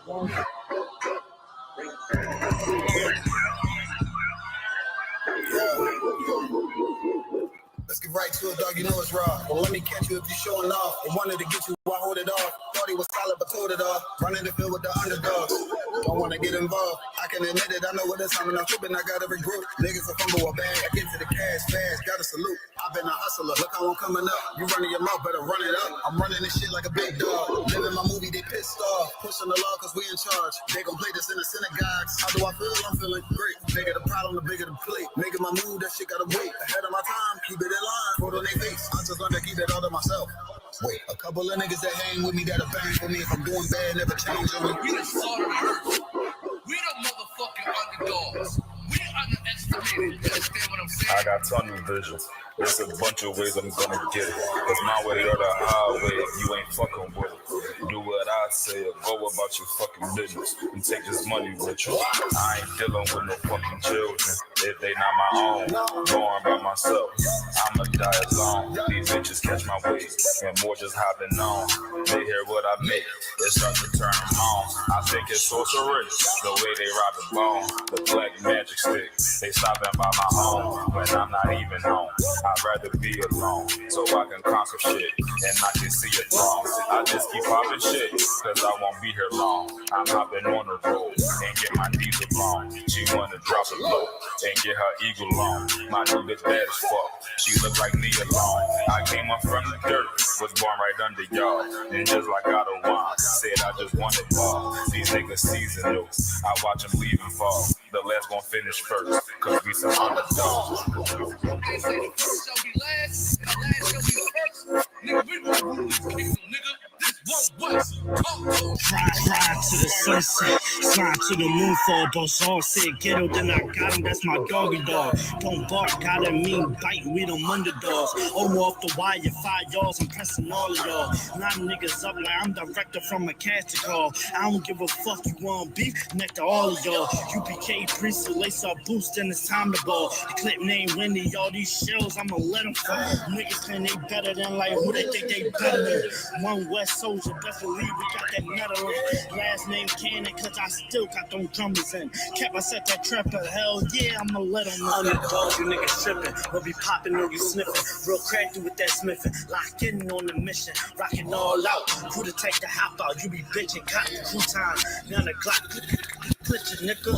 Let's get right to it, dog. You know it's raw. Well, let me catch you if you're showing off. They wanted to get you, I hold it off. Thought he was solid, but told it off. Running the field with the underdogs. Don't want to get involved. I can admit it. I know what it's time, and I'm tripping. I got every group. Niggas a fumble a bag. I get to the cash fast. Got a salute. I've been a hustler. Look how I'm coming up. You running your mouth, better run it up. I'm running this shit like a big dog. Living my movie, they pissed off. Pushing the law because we in charge. They gon' play this in the synagogues. How do I feel? I'm feeling great. Bigger the problem, the bigger the plate. Making my move, that shit gotta wait. Ahead of my time, keep it in line. Put on their face. I just learned to keep it all to myself. Wait, a couple of niggas that hang with me that'll bang for me. If I'm doing bad, never change on me. We the salt of the earth. We the motherfucking underdogs. We underestimated. You understand what I'm saying? I got tunnel vision. There's a bunch of ways I'm gonna get it. It's my way or the highway. You ain't fucking with it. Do what I say or go about your fucking business. And take this money with you. I ain't dealing with no fucking children. If they not my own, going by myself. I'ma die alone. These bitches catch my weight. And more just hopping on. They hear what I make. It starts to turn them on. I think it's sorcery. The way they rob the bone. The black magic stick. They stopping by my home when I'm not even home. I'd rather be alone so I can conquer shit and I can see it wrong. I just keep popping shit cause I won't be here long. I'm hopping on the road and get my diesel on. She wanna drop it low and get her eagle on. My new bitch bad as fuck. She look like me alone. I came up from the dirt, was born right under y'all. And just like God of wine, said I just wanted ball. These niggas seasonal. I watch them leave and fall. The last gon' finish first, cause we some underdogs. They say the first shall be last, and the last shall be first. Nigga, we gon' rule this kingdom, nigga. This one was. Ride to the sunset, slide to the moon fall. Those all said ghetto, then I got him, that's my doggy dog. Don't bark, gotta mean bite, we them underdogs. Over off the wire, 5 yards, I'm pressing all of y'all. 9 niggas up like I'm director from a casting call. I don't give a fuck, you want beef, next to all of y'all. UPK priest, so lace up boost, and it's time to ball. The clip name Wendy, all these shells, I'ma let them fall. Niggas think they better than like who they think they better than. One West Soldier, best believe we got that metal in. Last name Cannon, cause I still got them drummers in. Kept I set that trapper, hell yeah, I'ma let them know. Underdogs, you niggas tripping, we'll be popping or you sniffing. Real crafty with that smithing, lock in on the mission, rocking all out. Who to take the hop out, you be bitching, cop the crew time. Now the clock, glitch your nigga.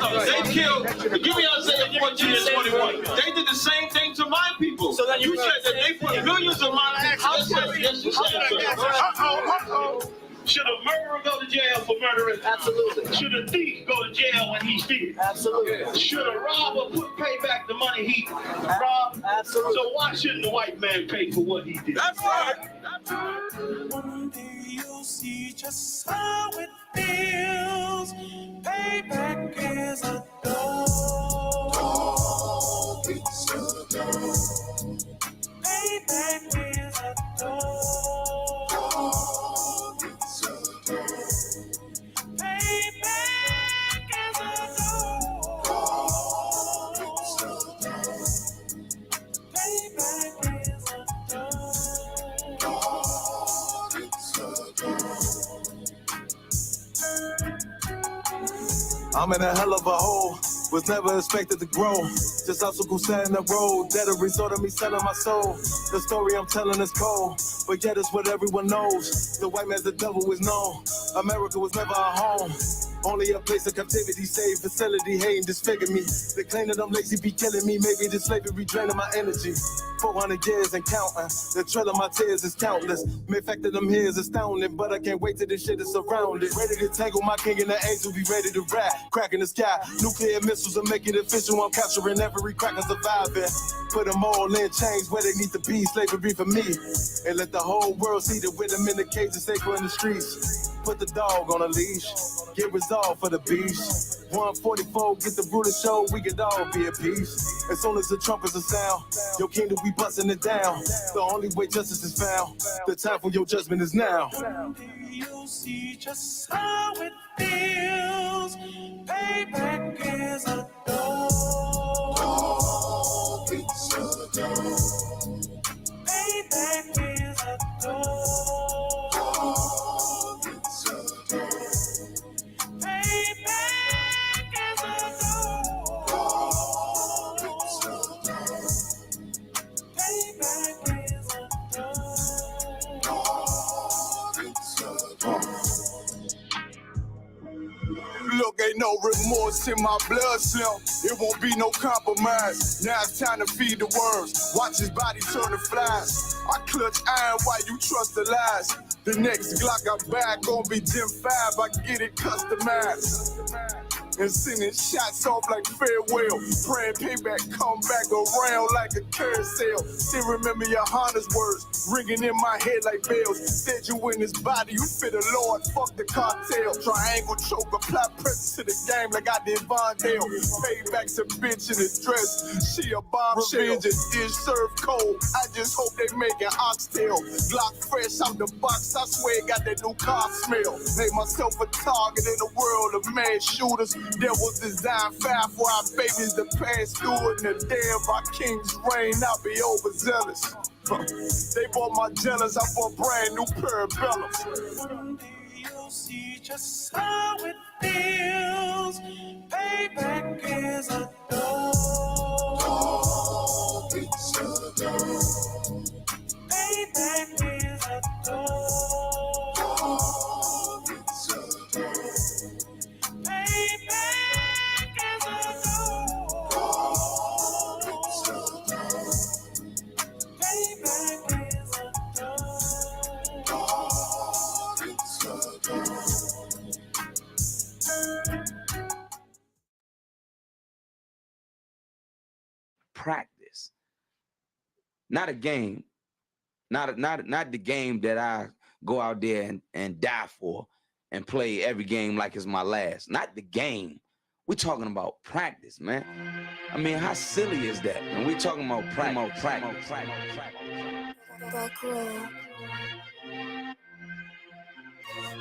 They killed, give me Isaiah 14 and 21. They did the same thing to my people. So then you said that they put millions of my yes, you said. Should a murderer go to jail for murdering? Absolutely. Should a thief go to jail when he steals? Absolutely. Should a robber pay back the money he robbed? Absolutely. So why shouldn't the white man pay for what he did? That's right. That's right. One day you'll see just how it feels. Payback is a dog. It's a dog. Payback is a dog. It's a dog. Payback is a dog. It's a dog. Payback is a dog. It's a dog. I'm in a hell of a hole, was never expected to grow. Just obstacles set in the road, that a result of me selling my soul. The story I'm telling is cold, but yet it's what everyone knows. The white man's the devil is known. America was never a home, only a place of captivity, safe facility, hating, disfigure me. They claim that I'm lazy, be killing me. Maybe the slavery draining my energy. 400 years and counting. The trail of my tears is countless. The fact that I'm here is astounding, but I can't wait till this shit is surrounded. Ready to tangle my king and the angel, be ready to rap. Cracking the sky, nuclear missiles are making it official. I'm capturing every cracker surviving. Put them all in chains where they need to be. Slavery for me, and let the whole world see that with them in the cages, safer in the streets. Put the dog on a leash, get resolved for the beast. 144, get the brutal show, we could all be at peace. As soon as the trumpets are sound, your kingdom we busting it down. The only way justice is found, the time for your judgment is now. You'll see just how it feels. Payback is a door. Payback is a door. Look, ain't no remorse in my blood, Slim. It won't be no compromise. Now it's time to feed the worms. Watch his body turn to flies. I clutch iron while you trust the lies. The next Glock I buy gon' be Gen 5. I get it customized. And sending shots off like farewell. Praying payback come back around like a carousel. Still remember Yohanna's words ringing in my head like bells. Said you in his body, you fit the Lord, fuck the cartel. Triangle choke, apply pressure to the game like I did Vondale. Payback's a bitch in a dress, she a bombshell. Revenge is served cold, I just hope they make an oxtail. Glock fresh out the box, I swear it got that new car smell. Made myself a target in a world of mad shooters. There was designed fire for our babies to pass through. In the day of our king's reign, I'll be overzealous. They bought my jealous, I bought brand new parabellums. You'll see just how it feels. Payback is a door. Payback is a door. Practice, not a game, not the game that I go out there and die for and play every game like it's my last. Not the game. We're talking about practice, man. I mean, how silly is that? And we're talking about practice.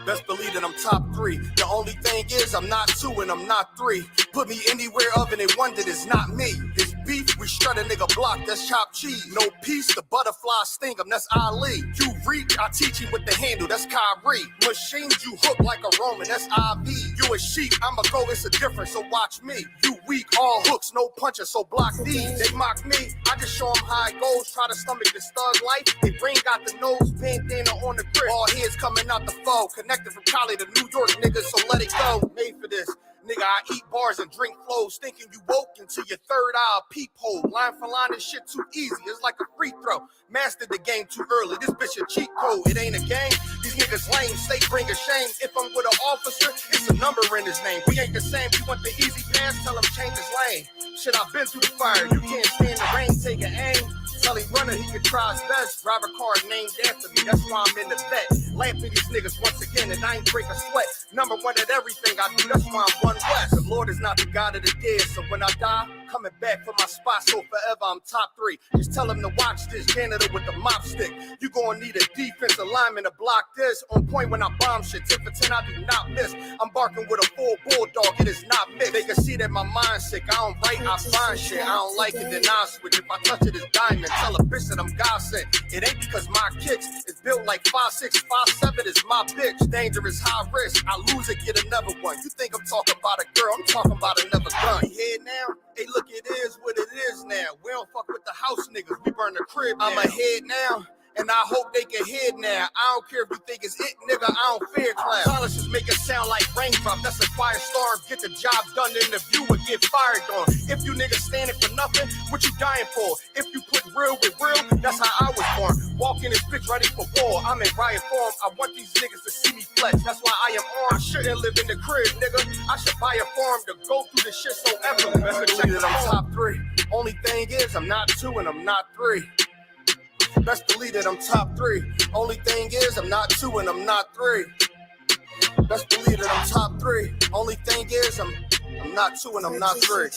Best believe that I'm top 3. The only thing is I'm not 2 and I'm not 3. Put me anywhere of and they wonder it's not me. It's beef, we strut a nigga block, that's chopped cheese. No peace, the butterfly sting him, that's Ali. You reach, I teach you with the handle, that's Kyrie. Machines you hook like a Roman, that's IV. You a sheep, I'ma go, it's a difference, so watch me. You weak, all hooks, no punches, so block these. They mock me, I just show them how it goes. Try to stomach this thug life. They bring out the nose, bandana on the grip. All heads coming out the foe. Connected from Cali to New York, niggas, so let it go. Made for this. Nigga, I eat bars and drink flows, thinking you woke into your third eye peephole. Line for line, this shit too easy, it's like a free throw. Mastered the game too early, this bitch a cheat code. It ain't a game, these niggas lame, state bring a shame. If I'm with an officer, it's a number in his name. We ain't the same, you want the easy pass, tell him change his lane. Shit, I've been through the fire, you can't stand the rain, take an aim. Tell him runner, he can try his best. Drive a car named after me, that's why I'm in the vet. Laughing these niggas once again, and I ain't break a sweat. Number one at everything I do, that's why I'm one west. The Lord is not the God of the dead, so when I die, coming back for my spot, so forever I'm top 3. Just tell him to watch this janitor with the mop stick. You gonna need a defensive lineman to block this. On point when I bomb shit, 10 for 10, I do not miss. I'm barking with a full bulldog, it is not mixed. They can see that my mind's sick, I don't write, I find shit. I don't like it, then I switch. If I touch it, it's diamond. Tell a bitch that I'm God sent. It ain't because my kicks is built like 5'6", 5'7" is my bitch. Dangerous, high risk. I lose it, get another one. You think I'm talking about a girl? I'm talking about another gun. We here now? Hey, look, it is what it is now. We don't fuck with the house niggas. We burn the crib now. I'm ahead now. And I hope they can hear now. I don't care if you think it's it, nigga. I don't fear clown. Silences make it sound like raindrop. That's a firestorm. Get the job done in the view and get fired on. If you niggas standing for nothing, what you dying for? If you put real with real, that's how I was born. Walk in this bitch ready for war. I'm in riot form. I want these niggas to see me flex. That's why I am on. I shouldn't live in the crib, nigga. I should buy a farm to go through this shit so ever. Best believe that I'm top 3. Only thing is I'm not 2 and I'm not 3. Best believe that I'm top 3. Only thing is I'm not 2 and I'm not 3. Best believe that I'm top 3. Only thing is I'm I'm not 2 and I'm not 3.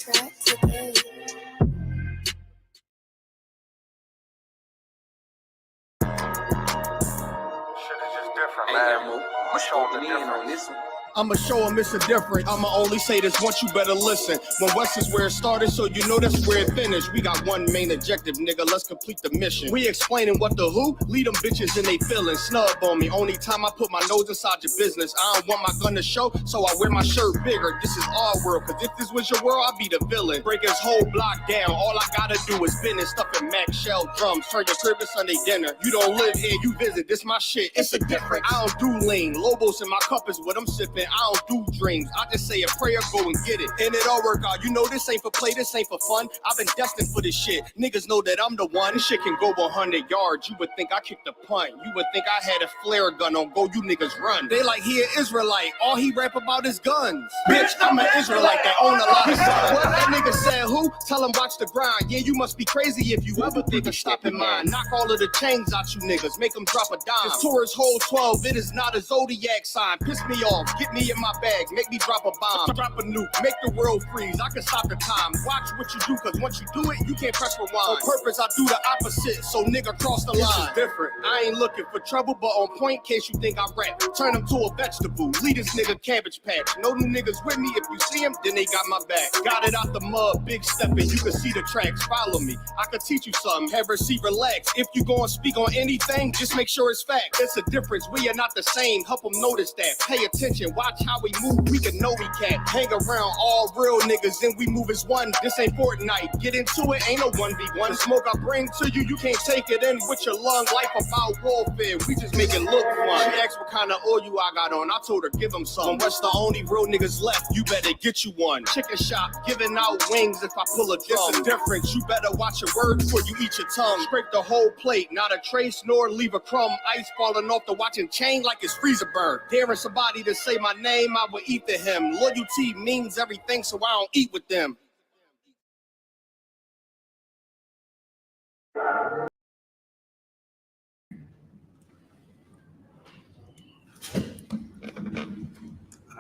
I'ma show them it's a different. I'ma only say this once, you better listen. When West is where it started, so you know that's where it finished. We got one main objective, nigga, let's complete the mission. We explaining what the who, lead them bitches and they feeling. Snub on me, only time I put my nose inside your business. I don't want my gun to show, so I wear my shirt bigger. This is our world, cause if this was your world, I'd be the villain. Break his whole block down, all I gotta do is business. Stuffing Mac shell drums, turn your crib to Sunday dinner. You don't live here, you visit, this my shit, it's a different. I don't do lean, Lobos in my cup is what I'm sipping. I don't do dreams, I just say a prayer, go and get it. And it all work out, you know this ain't for play, this ain't for fun. I've been destined for this shit, niggas know that I'm the one. This shit can go 100 yards, you would think I kicked a punt. You would think I had a flare gun on go, you niggas run. They like he an Israelite, all he rap about is guns. Bitch, I'm an Israelite that own a lot of guns. What that nigga said who? Tell him watch the grind. Yeah, you must be crazy if you ever think of stopping mine. Knock all of the chains out you niggas, make them drop a dime. This Taurus whole 12, it is not a zodiac sign. Piss me off, get me in my bag, make me drop a bomb, drop a nuke, make the world freeze. I can stop the time. Watch what you do, cause once you do it, you can't press rewind. On purpose, I do the opposite, so nigga cross the line. This is different. I ain't looking for trouble, but on point, case you think I rap. Turn him to a vegetable. Lead this nigga cabbage patch. No new niggas with me. If you see him, then they got my back. Got it out the mud, big stepping. You can see the tracks. Follow me. I can teach you something. Have her see, relax. If you gonna speak on anything, just make sure it's fact. It's a difference. We are not the same. Help them notice that. Pay attention. Watch how we move. We can know we can't hang around all real niggas and we move as one. This ain't Fortnite. Get into it. Ain't no 1v1. The smoke I bring to you, you can't take it in with your lung. Life about warfare. We just make it look fun. She asked what kind of oil I got on. I told her give them some. What's the only real niggas left? You better get you one. Chicken shop giving out wings if I pull a drum. It's a difference. You better watch your words before you eat your tongue. Scrape the whole plate, not a trace nor leave a crumb. Ice falling off the watching chain like it's freezer burn. Daring somebody to say my name, I will eat to him. Loyalty means everything, so I don't eat with them.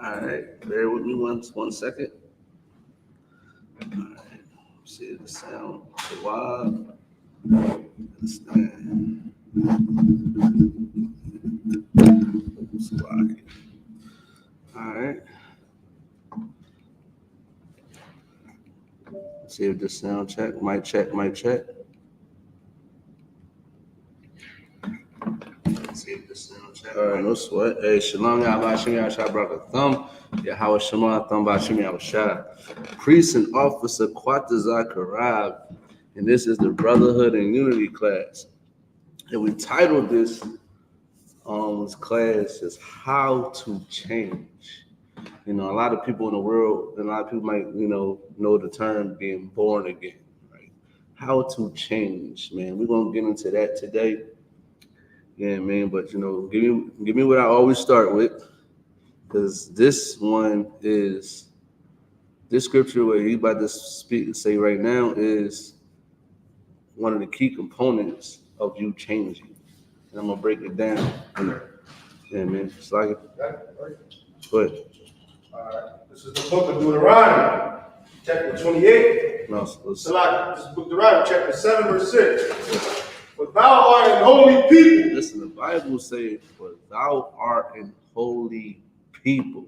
All right, bear with me one second. All right, see if the sound is wild. Understand. All right. See if the sound check. Mic check. See if the sound check. All right, no sweat. Hey, shalom, Yahweh, Shem Yahshua, Thumb. Yahweh, Shema, Thumb, Shem Yahshua. Priest and officer, Quatazah Karab. And this is the Brotherhood and Unity class. And we titled this class is How to Change. You know, a lot of people in the world, and a lot of people might, know the term being born again, right? How to change, man. We're gonna get into that today. Yeah, man, but give me what I always start with, because this one is this scripture where he's about to say right now is one of the key components of you changing. And I'm gonna break it down. Yeah, man. It's like it. Go ahead. All right. This is the book of Deuteronomy, chapter 28. No, this is the book of Deuteronomy, chapter 7, verse 6. For thou art an holy people. Listen, the Bible says, for thou art an holy people.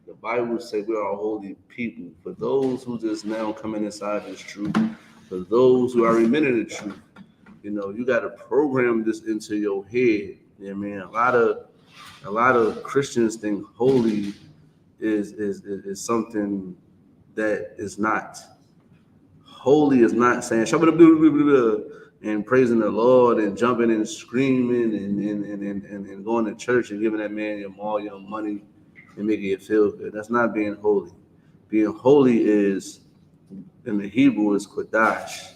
The Bible says we are a holy people. For those who just now coming inside this truth, for those who are remitting the truth, you got to program this into your head. Yeah, man. A lot of Christians think holy is something that is not. Holy is not saying and praising the Lord and jumping and screaming and going to church and giving that man all your money and making it feel good. That's not being holy. Being holy is, in the Hebrew, is kodash,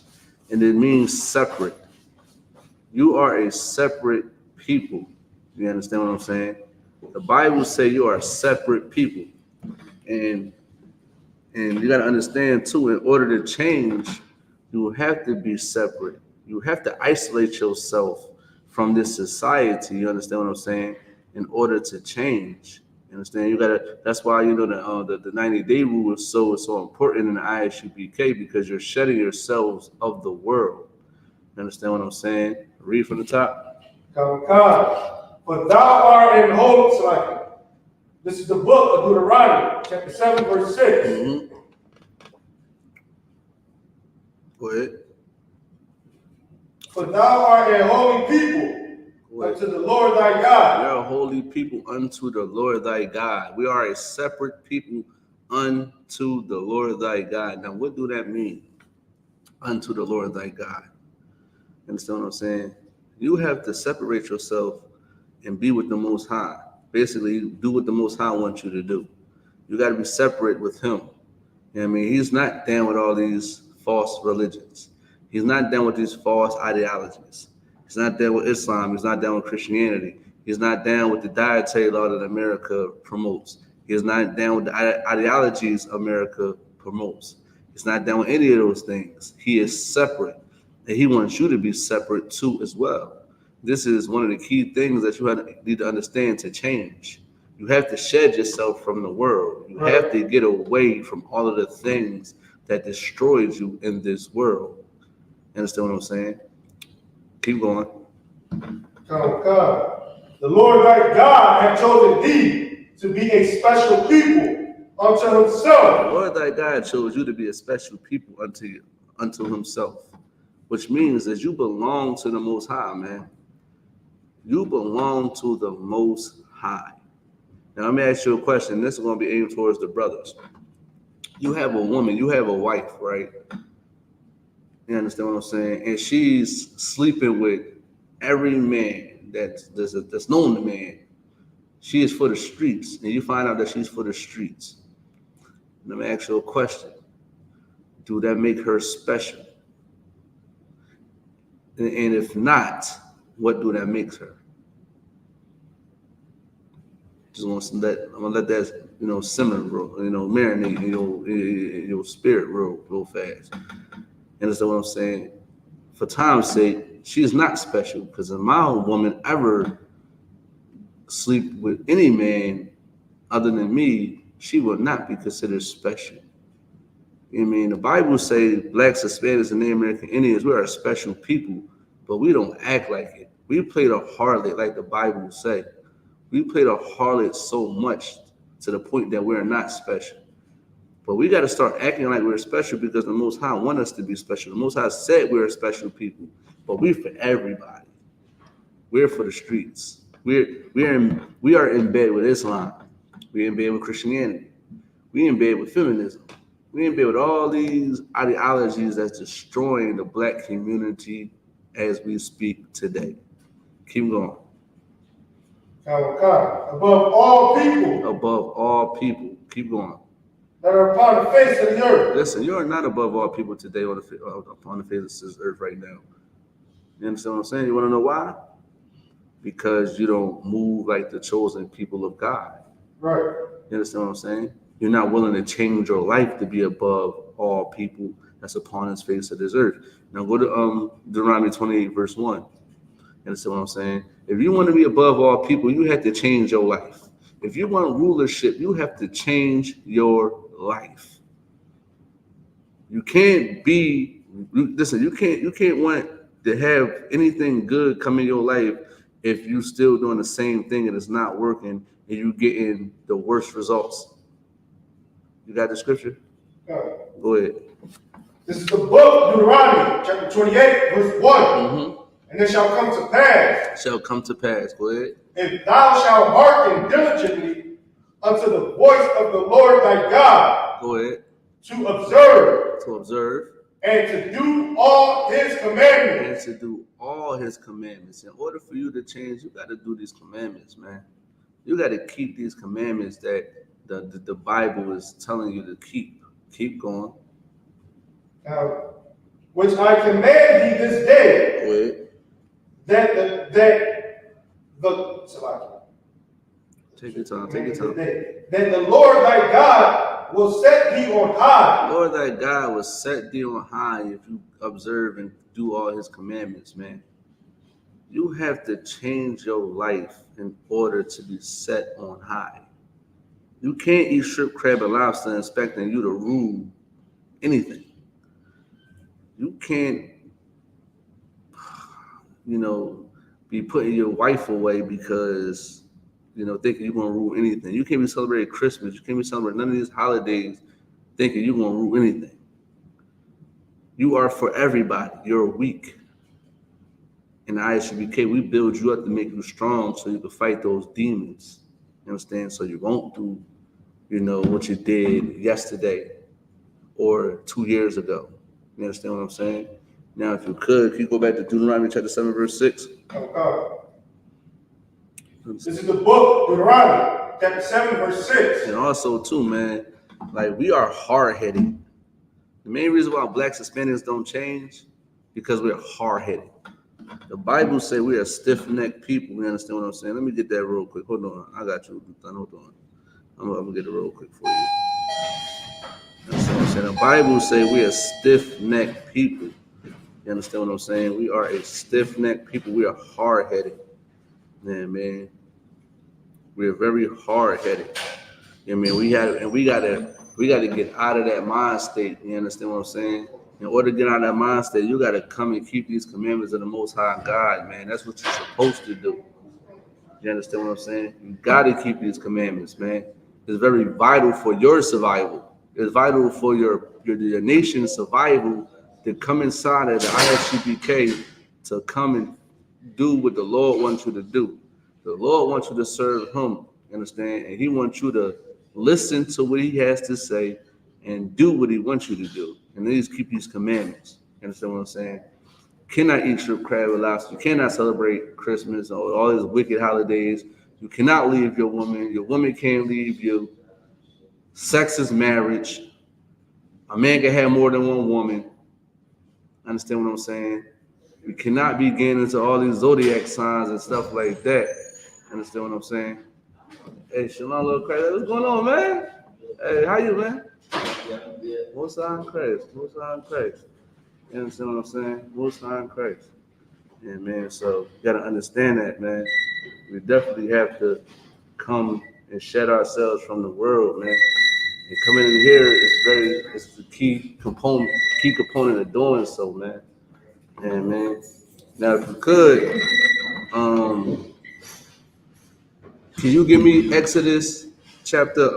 and it means separate. You are a separate people. You understand what I'm saying? The Bible says you are a separate people. And you got to understand, too, in order to change, you have to be separate. You have to isolate yourself from this society. You understand what I'm saying? In order to change. You understand? You gotta. That's why you know the 90-day rule is so important in the I.S.U.P.K because you're shedding yourselves of the world. You understand what I'm saying? Read from the top. Come. For thou art in holy. This is the book of Deuteronomy, chapter 7, verse 6. Mm-hmm. Go ahead. For thou art a holy people unto the Lord thy God. We are a holy people unto the Lord thy God. We are a separate people unto the Lord thy God. Now, what do that mean? Unto the Lord thy God. Understand what I'm saying? You have to separate yourself and be with the Most High. Basically, do what the Most High wants you to do. You got to be separate with Him. You know what I mean? He's not down with all these false religions. He's not down with these false ideologies. He's not down with Islam. He's not down with Christianity. He's not down with the dietary law that America promotes. He's not down with the ideologies America promotes. He's not down with any of those things. He is separate. And He wants you to be separate too as well. This is one of the key things that you need to understand to change. You have to shed yourself from the world. You have to get away from all of the things that destroys you in this world. Understand what I'm saying? Keep going. Come. The Lord thy God hath chosen thee to be a special people unto Himself. The Lord thy God chose you to be a special people unto Himself, which means that you belong to the Most High, man. You belong to the Most High. Now, let me ask you a question. This is going to be aimed towards the brothers. You have a woman, you have a wife, right? You understand what I'm saying? And she's sleeping with every man that's known to man. She is for the streets, and you find out that she's for the streets. Let me ask you a question. Do that make her special? And if not, what do that make her? I'm gonna let that simmer, marinate in your spirit real fast. And that's what I'm saying. For time's sake, she's not special because if my woman ever sleep with any man other than me, she will not be considered special. You know what I mean? The Bible say blacks, Hispanics, and Native American Indians, we are a special people, but we don't act like it. We play the harlot like the Bible say. We play the harlot so much to the point that we're not special. But we got to start acting like we're special because the Most High want us to be special. The Most High said we're special people, but we're for everybody. We're for the streets. We are in bed with Islam. We're in bed with Christianity. We're in bed with feminism. We're in bed with all these ideologies that's destroying the black community as we speak today. Keep going. Above all people. Above all people. Keep going. That are upon the face of the earth. Listen, you are not above all people today upon the face of this earth right now. You understand what I'm saying? You want to know why? Because you don't move like the chosen people of God. Right. You understand what I'm saying? You're not willing to change your life to be above all people that's upon the face of this earth. Now go to Deuteronomy 28, verse 1. You understand what I'm saying? If you want to be above all people, you have to change your life. If you want rulership, you have to change your life. You can't you can't want to have anything good come in your life if you still doing the same thing and it's not working and you getting the worst results. You got the scripture? Go ahead. This is the book of Deuteronomy, chapter 28, verse 1. Mm-hmm. And it shall come to pass. Shall come to pass. Go ahead. If thou shalt hearken diligently unto the voice of the Lord thy God. Go ahead. To observe. To observe. And to do all His commandments. And to do all His commandments. In order for you to change, you got to do these commandments, man. You got to keep these commandments that the Bible is telling you to keep. Keep going. Which I command thee this day. Go ahead. That Take your time. Take your time. That the Lord thy God will set thee on high. The Lord thy God will set thee on high if you observe and do all His commandments, man. You have to change your life in order to be set on high. You can't eat shrimp, crab, and lobster expecting you to rule anything. You can't, be putting your wife away because, thinking you're going to rule anything. You can't be celebrating Christmas. You can't be celebrating none of these holidays thinking you're going to rule anything. You are for everybody. You're weak. In the I.S.U.P.K, we build you up to make you strong so you can fight those demons. You understand? So you won't do, what you did yesterday or 2 years ago. You understand what I'm saying? Now, if you could, can you go back to Deuteronomy chapter 7, verse 6? Okay. This is the book, Deuteronomy, chapter 7, verse 6. And also, too, man, like, we are hard-headed. The main reason why blacks, Hispanics don't change, because we're hard-headed. The Bible say we are stiff-necked people. You understand what I'm saying? Let me get that real quick. Hold on. I got you. Hold on. I'm going to get it real quick for you. You understand what I'm saying? The Bible say we are stiff-necked people. You understand what I'm saying? We are a stiff-necked people. We are hard-headed. Man. We are very hard-headed. I mean, we gotta get out of that mind state. You understand what I'm saying? In order to get out of that mind state, you gotta come and keep these commandments of the Most High God, man. That's what you're supposed to do. You understand what I'm saying? You gotta keep these commandments, man. It's very vital for your survival. It's vital for your nation's survival to come inside of the I.S.U.P.K to come and do what the Lord wants you to do. The Lord wants you to serve him, you understand? And he wants you to listen to what he has to say and do what he wants you to do. And then just keep these commandments. You understand what I'm saying? You cannot eat shrimp, crab, and lobster. You cannot celebrate Christmas or all these wicked holidays. You cannot leave your woman. Your woman can't leave you. Sex is marriage. A man can have more than one woman. Understand what I'm saying? You cannot be getting into all these zodiac signs and stuff like that. Understand what I'm saying? Hey, Shalom, little Christ. What's going on, man? Hey, how you, man? Most High in Christ. Most High in Christ. You understand what I'm saying? Most High in Christ. Yeah, man. So you gotta understand that, man. We definitely have to come and shed ourselves from the world, man. And coming in here is the key component of doing so, man. And man. Now, if you could, can you give me Exodus chapter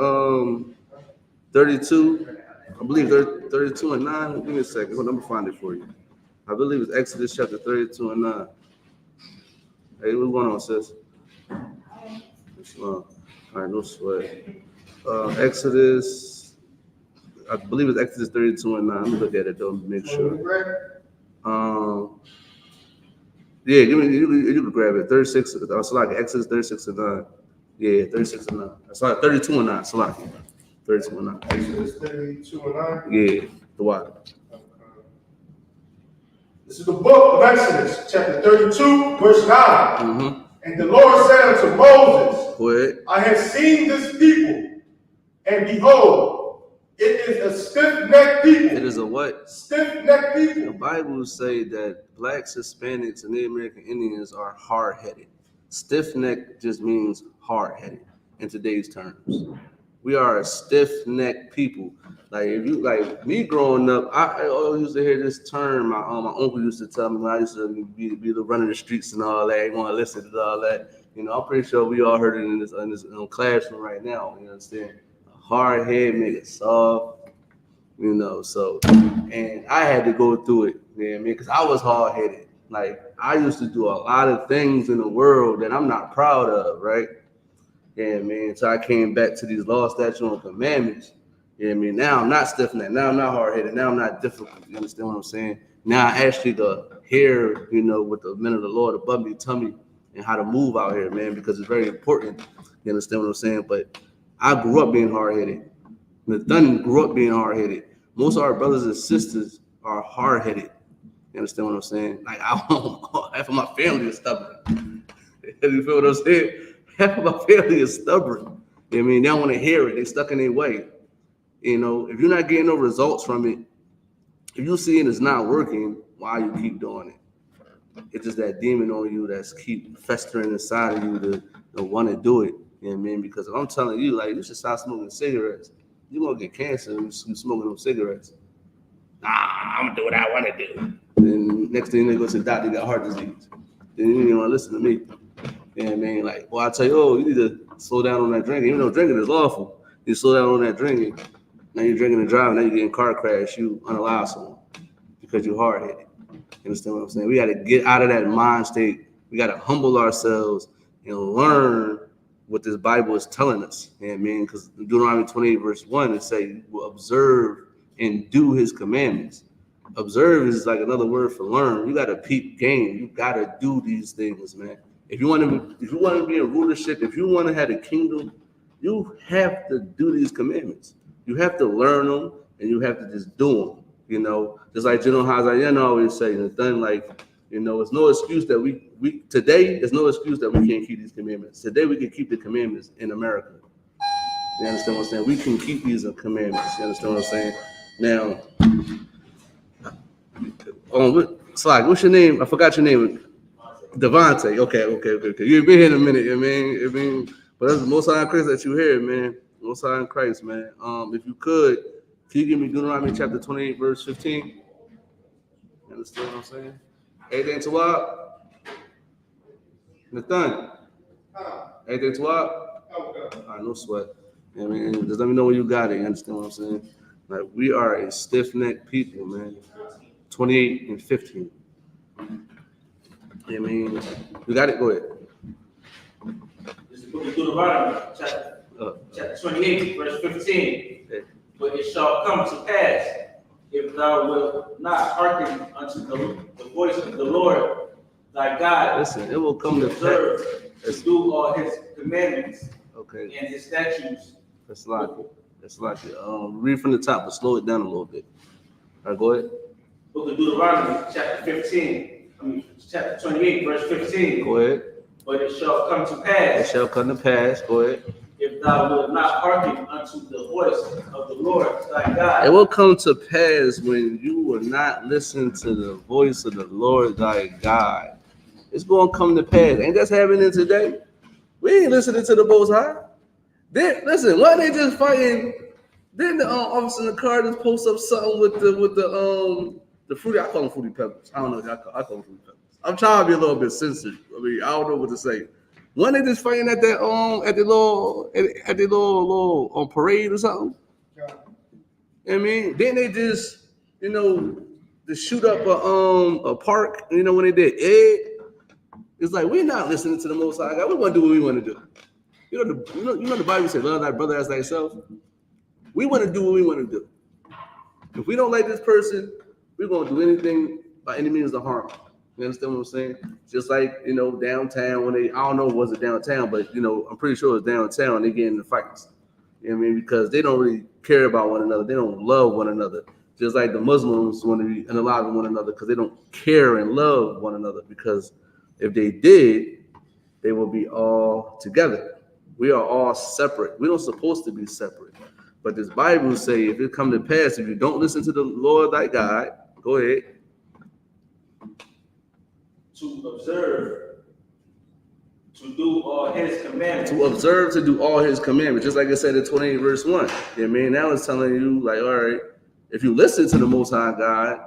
32? I believe 32 and 9. Give me a second. Hold on, I'm gonna find it for you. I believe it's Exodus chapter 32 and 9. Hey, what's going on, sis? All right, no sweat. Exodus, I believe it's Exodus 32 and 9. Let me look at it though, make sure. Yeah, you can grab it. 36. It's like Exodus 36 and 9. Yeah, 36 and 9. It's like 32 and 9. So like 32 and 9. Exodus 32 and 9? Yeah, the water. Okay. This is the book of Exodus, chapter 32, verse 9. Mm-hmm. And the Lord said unto Moses, Go ahead. I have seen this people, and behold, it is a stiff-necked people. It is a what? Stiff-necked people. The Bible say that blacks, Hispanics, and Native American Indians are hard-headed. Stiff-necked just means hard-headed in today's terms. We are a stiff-necked people. Like if you like me growing up, I always used to hear this term. My uncle used to tell me when I used to be running the streets and all that. I want to listen to all that. You know, I'm pretty sure we all heard it in this classroom right now. You understand? A hard head make it soft. You know, so and I had to go through it, man, because I was hard headed. Like I used to do a lot of things in the world that I'm not proud of, right? Yeah, man. So I came back to these law, statutes, and commandments. Yeah, I mean, now I'm not stiff-necked. Now I'm not hard-headed. Now I'm not difficult. You understand what I'm saying? Now I actually hear, what the men of the Lord above me tell me and how to move out here, man, because it's very important. You understand what I'm saying? But I grew up being hard-headed. Nathan grew up being hard-headed. Most of our brothers and sisters are hard-headed. You understand what I'm saying? Like, half of my family is stubborn. You feel what I'm saying? Half of my family is stubborn. You know what I mean? They don't want to hear it. They stuck in their way. You know, if you're not getting no results from it, if you see it's not working, why you keep doing it? It's just that demon on you that's keep festering inside of you to want to do it. You know what I mean? Because if I'm telling you, like, you should stop smoking cigarettes, you're going to get cancer when you smoking those cigarettes. Nah, I'm going to do what I want to do. And next thing they go to the doctor, you got heart disease. Then you don't want to listen to me. You know what I mean? Like, well, I tell you, oh, you need to slow down on that drinking. Even though drinking is lawful, you slow down on that drinking. Now you're drinking and driving, now you're getting car crash, you unallow someone because you're hard-headed. You understand what I'm saying? We got to get out of that mind state. We got to humble ourselves and learn what this Bible is telling us. You know what I mean? Because Deuteronomy 28 verse 1, it says, you will observe and do his commandments. Observe is like another word for learn. You got to peep game. You got to do these things, man. If you want to be in rulership, if you want to have a kingdom, you have to do these commandments. You have to learn them, and you have to just do them. You know, just like General Hazayan always say, and then like, you know, it's no excuse that we today. There's no excuse that we can't keep these commandments. Today we can keep the commandments in America. You understand what I'm saying? We can keep these commandments. You understand what I'm saying? Now, Slack, what's your name? I forgot your name. Devontae. Okay. You've been here in a minute, you know what I mean? But that's the Most High in Christ that you hear, man. Most High in Christ, man. If you could, can you give me Deuteronomy chapter 28, verse 15? You understand what I'm saying? Everything to what? Nathan. Everything to what? All right, no sweat. You know what I mean? Just let me know when you got it. You understand what I'm saying? Like, we are a stiff-necked people, man. 28 and 15. You know what I mean? You got it? Go ahead. This is the book of Deuteronomy, chapter 28, verse 15. Okay. But it shall come to pass, if thou wilt not hearken unto the voice of the Lord thy God. Listen, it will come to pass to do all his commandments, okay, and his statutes. That's like it. Read from the top, but slow it down a little bit. All right, go ahead. Book of Deuteronomy, chapter 28, verse 15. Go ahead. But it shall come to pass. It shall come to pass. Go ahead. If thou wilt not hearken unto the voice of the Lord thy God. It will come to pass when you will not listen to the voice of the Lord thy God. It's going to come to pass. Ain't that happening today? We ain't listening to the Most High. Listen, why they just fighting? Then the officer in the car just post up something with the fruity. I call them fruity pebbles. I don't know. I call them fruity pebbles. I'm trying to be a little bit sensitive. I mean, I don't know what to say. When they just fighting at that at the little parade or something. You know what I mean? Then they just, you know, to shoot up a park. You know when they did it. It's like we're not listening to the Most High God. We want to do what we want to do. You know the Bible says, love thy brother as thyself. We want to do what we want to do. If we don't like this person, we're going to do anything by any means to harm them. You understand what I'm saying? Just like, you know, downtown when I don't know, was it downtown, but, you know, I'm pretty sure it's downtown. They get in the fights. You know what I mean? Because they don't really care about one another. They don't love one another. Just like the Muslims want to be unalive with one another because they don't care and love one another. Because if they did, they will be all together. We are all separate. We don't supposed to be separate. But this Bible say, if it come to pass, if you don't listen to the Lord thy God, go ahead. To observe, to do all his commandments. To observe, to do all his commandments. Just like I said in 28 verse 1. Yeah, man, now it's telling you, like, all right, if you listen to the Most High God,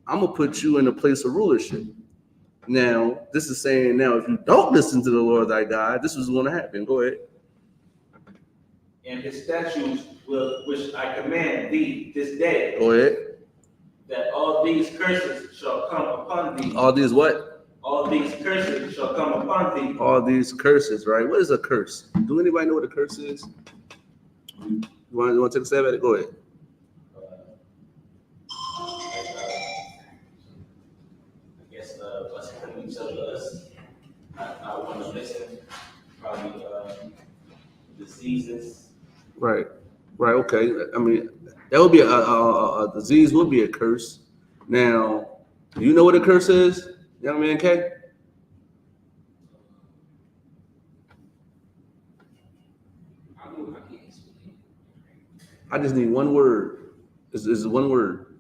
I'm going to put you in a place of rulership. Now, this is saying now, if you don't listen to the Lord thy God, this is going to happen. Go ahead. And his statutes, which I command thee this day. Go ahead. That all these curses shall come upon thee. All these what? All these curses shall come upon thee. All these curses, right? What is a curse? Do anybody know what a curse is? You want to take a stab at it? Go ahead. I guess us putting each other, I want to listen. Probably diseases. Right. Okay. I mean, that would be a disease. Would be a curse. Now, do you know what a curse is, young man K? I just need one word. This is one word.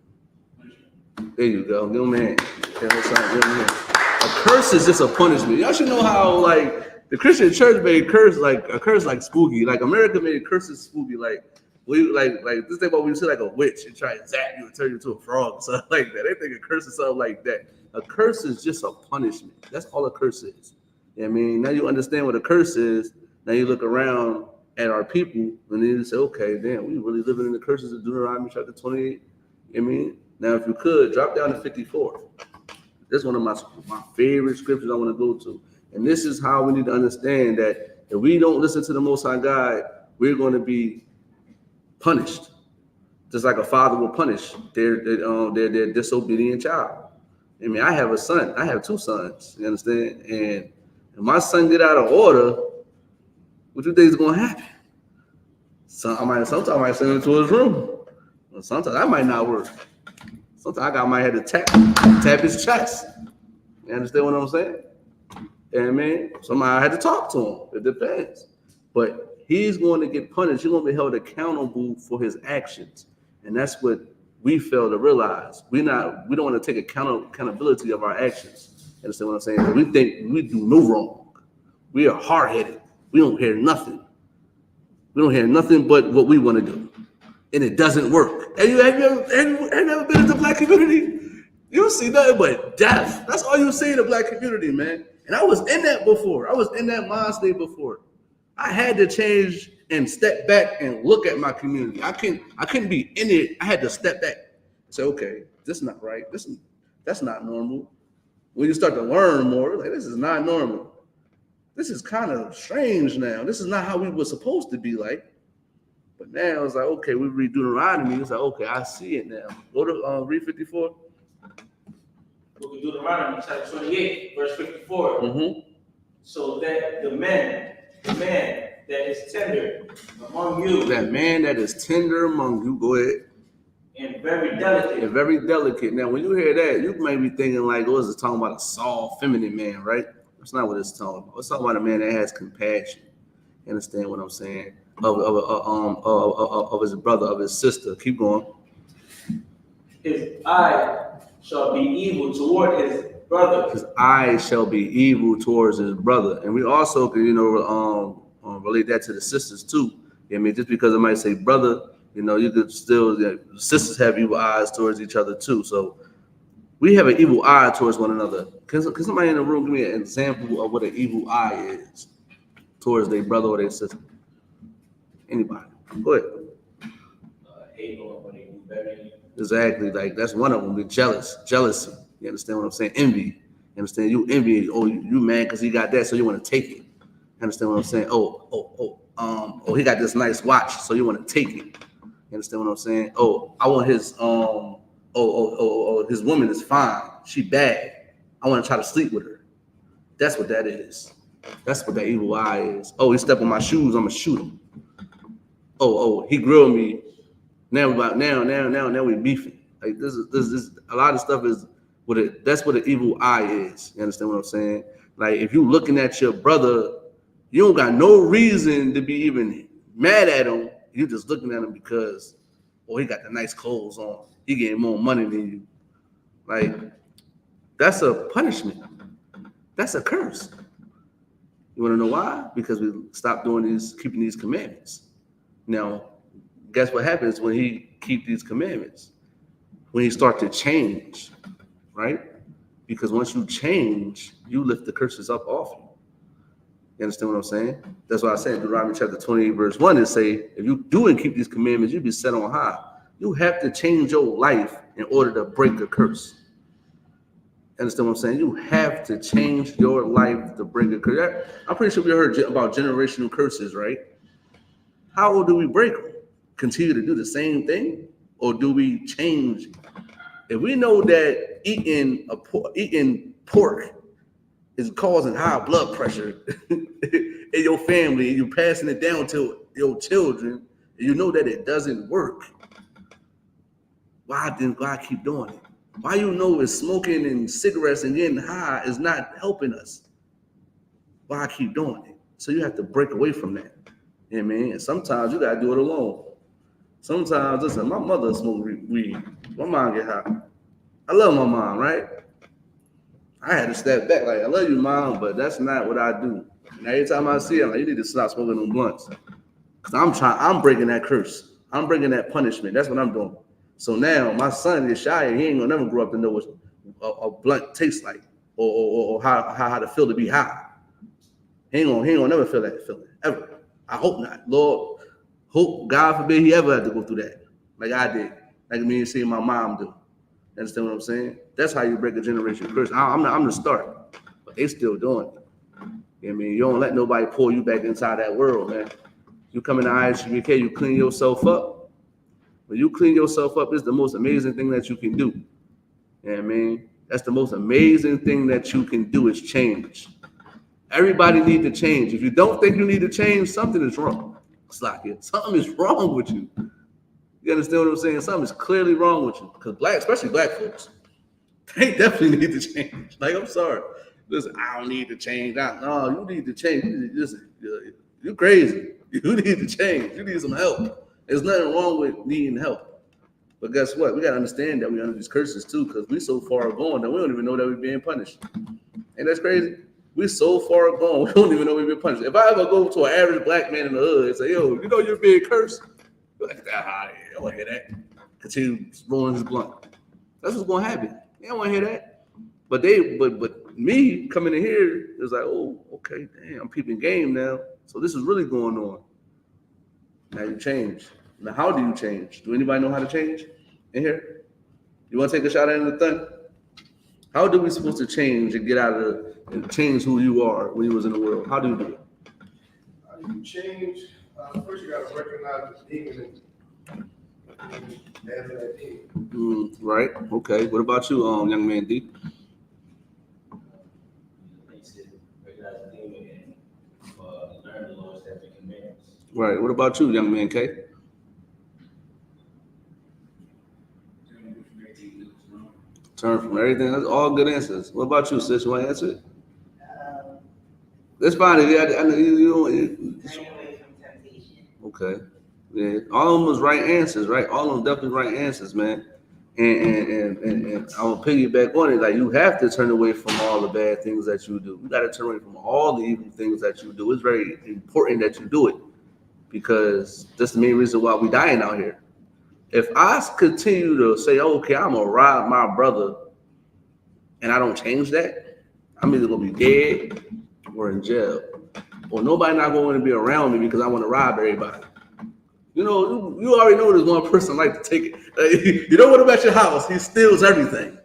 There you go, young man. A curse is just a punishment. Y'all should know how, like, The Christian church made curse like spooky. Like America made curses spooky. Like this thing about when you see like a witch and try to zap you and turn you into a frog or something like that. They think a curse is something like that. A curse is just a punishment. That's all a curse is. You know what I mean? Now you understand what a curse is. Now you look around at our people and then you say, okay, damn, we really living in the curses of Deuteronomy chapter 28. You know what I mean? Now if you could, drop down to 54. That's one of my favorite scriptures I want to go to. And this is how we need to understand that if we don't listen to the Most High God, we're going to be punished, just like a father will punish their disobedient child. I mean, I have a son. I have 2 sons. You understand? And if my son get out of order, what do you think is going to happen? Sometimes I might send him to his room. Sometimes that might not work. Sometimes I might have to tap his chest. You understand what I'm saying? You know what I mean? Somebody I had to talk to him. It depends. But he's going to get punished. He's going to be held accountable for his actions. And that's what we fail to realize. We don't want to take accountability of our actions. You understand what I'm saying? We think we do no wrong. We are hard-headed. We don't hear nothing. We don't hear nothing but what we want to do. And it doesn't work. Have you ever been in the black community? You see nothing but death. That's all you see in the black community, man. And I was in that before. I was in that mind state before. I had to change and step back and look at my community. I couldn't be in it. I had to step back and say, okay, this is not right. That's not normal. When you start to learn more, like this is not normal. This is kind of strange now. This is not how we were supposed to be like. But now it's like, okay, we read Deuteronomy. It's like, okay, I see it now. Go to read 54. Book of Deuteronomy, chapter 28, verse 54. Mm-hmm. So that the man that is tender among you. That man that is tender among you, go ahead. And very delicate. And very delicate. Now, when you hear that, you may be thinking like, oh, it's talking about a soft, feminine man, right? That's not what it's talking about. It's talking about a man that has compassion. You understand what I'm saying? Of his brother, of his sister. Keep going. His eye shall be evil toward his brother. His eye shall be evil towards his brother. And we also can, relate that to the sisters too. I mean, just because it might say brother, you could still, sisters have evil eyes towards each other too. So we have an evil eye towards one another. Can somebody in the room give me an example of what an evil eye is towards their brother or their sister? Anybody? Go ahead. Hate on what they do better. Exactly. Like that's one of them. Be jealousy. You understand what I'm saying? Envy. You understand? You envy. Oh, you mad because he got that, so you want to take it. You understand what I'm saying? Oh, he got this nice watch, so you want to take it. You understand what I'm saying? Oh, I want his his woman is fine. She bad. I want to try to sleep with her. That's what that is. That's what that evil eye is. Oh, he stepped on my shoes. I'm gonna shoot him. Oh, he grilled me. Now we beefing. Like this is a lot of stuff is that's what an evil eye is. You understand what I'm saying? Like if you looking at your brother, you don't got no reason to be even mad at him. You just looking at him because, he got the nice clothes on. He getting more money than you. Like that's a punishment. That's a curse. You want to know why? Because we stopped keeping these commandments. Now, guess what happens when he keep these commandments? When he start to change, right? Because once you change, you lift the curses up off you. You understand what I'm saying? That's why I said Deuteronomy chapter 28, verse 1 is say, if you do and keep these commandments, you'll be set on high. You have to change your life in order to break a curse. Understand what I'm saying? You have to change your life to break a curse. I'm pretty sure we heard about generational curses, right? How do we break them? Continue to do the same thing, or do we change? If we know that eating pork is causing high blood pressure in your family, and you're passing it down to your children, and you know that it doesn't work, why didn't God keep doing it? Why is smoking and cigarettes and getting high is not helping us? Why keep doing it? So you have to break away from that. You know what I mean? And sometimes you gotta do it alone. Sometimes, listen, my mother smoked weed. My mom get high. I love my mom, right? I had to step back, like, I love you, mom, but that's not what I do. And every time I see it, I'm like, you need to stop smoking them blunts. Because I'm breaking that curse. I'm breaking that punishment. That's what I'm doing. So now my son is shy, and he ain't gonna never grow up to know what a blunt tastes like, or how to feel to be high. He ain't gonna never feel that feeling ever. I hope not. Lord, hope God forbid he ever had to go through that, like I did, like me and seeing my mom do. You understand what I'm saying? That's how you break a generation curse. I'm the start, but they still doing it. You know what I mean? You don't let nobody pull you back inside that world, man. You come in the I.S.U.P.K, you clean yourself up. When you clean yourself up, it's the most amazing thing that you can do. You know what I mean? That's the most amazing thing that you can do is change. Everybody needs to change. If you don't think you need to change, something is wrong. It's like something is wrong with you. You understand what I'm saying? Something is clearly wrong with you. Because especially black folks, they definitely need to change. Like, I'm sorry. Listen, I don't need to change. No, you need to change. You're crazy. You need to change. You need some help. There's nothing wrong with needing help. But guess what? We got to understand that we're under these curses too, because we're so far gone that we don't even know that we're being punished. Ain't that crazy? We're so far gone, we don't even know we're being punished. If I ever go to an average black man in the hood and say, yo, you know you're being cursed? You're like, I don't want to hear that. Continue rolling his blunt. That's what's going to happen. They don't want to hear that. But me coming in here is like, oh, okay, damn, I'm peeping game now. So this is really going on. Now you change. Now, how do you change? Do anybody know how to change in here? You want to take a shot at the thing? How do we supposed to change and get out of and change who you are when you was in the world? How do you do it? How do you change? First, you got to recognize the demon and that demon. Right. Okay. What about you, young man D? Right. What about you, young man K? Turn from everything. That's all good answers. What about you, sis? You want to answer it? That's fine. I know you okay. Yeah. All of them was right answers, right? All of them definitely right answers, man. And I will piggyback on it. Like, you have to turn away from all the bad things that you do. You got to turn away from all the evil things that you do. It's very important that you do it, because that's the main reason why we dying out here. If I continue to say, okay, I'm gonna rob my brother, and I don't change that, I'm either gonna be dead or in jail, or nobody not going to be around me because I want to rob everybody. You know, you already know there's one person like to take it. You don't want him at your house. He steals everything.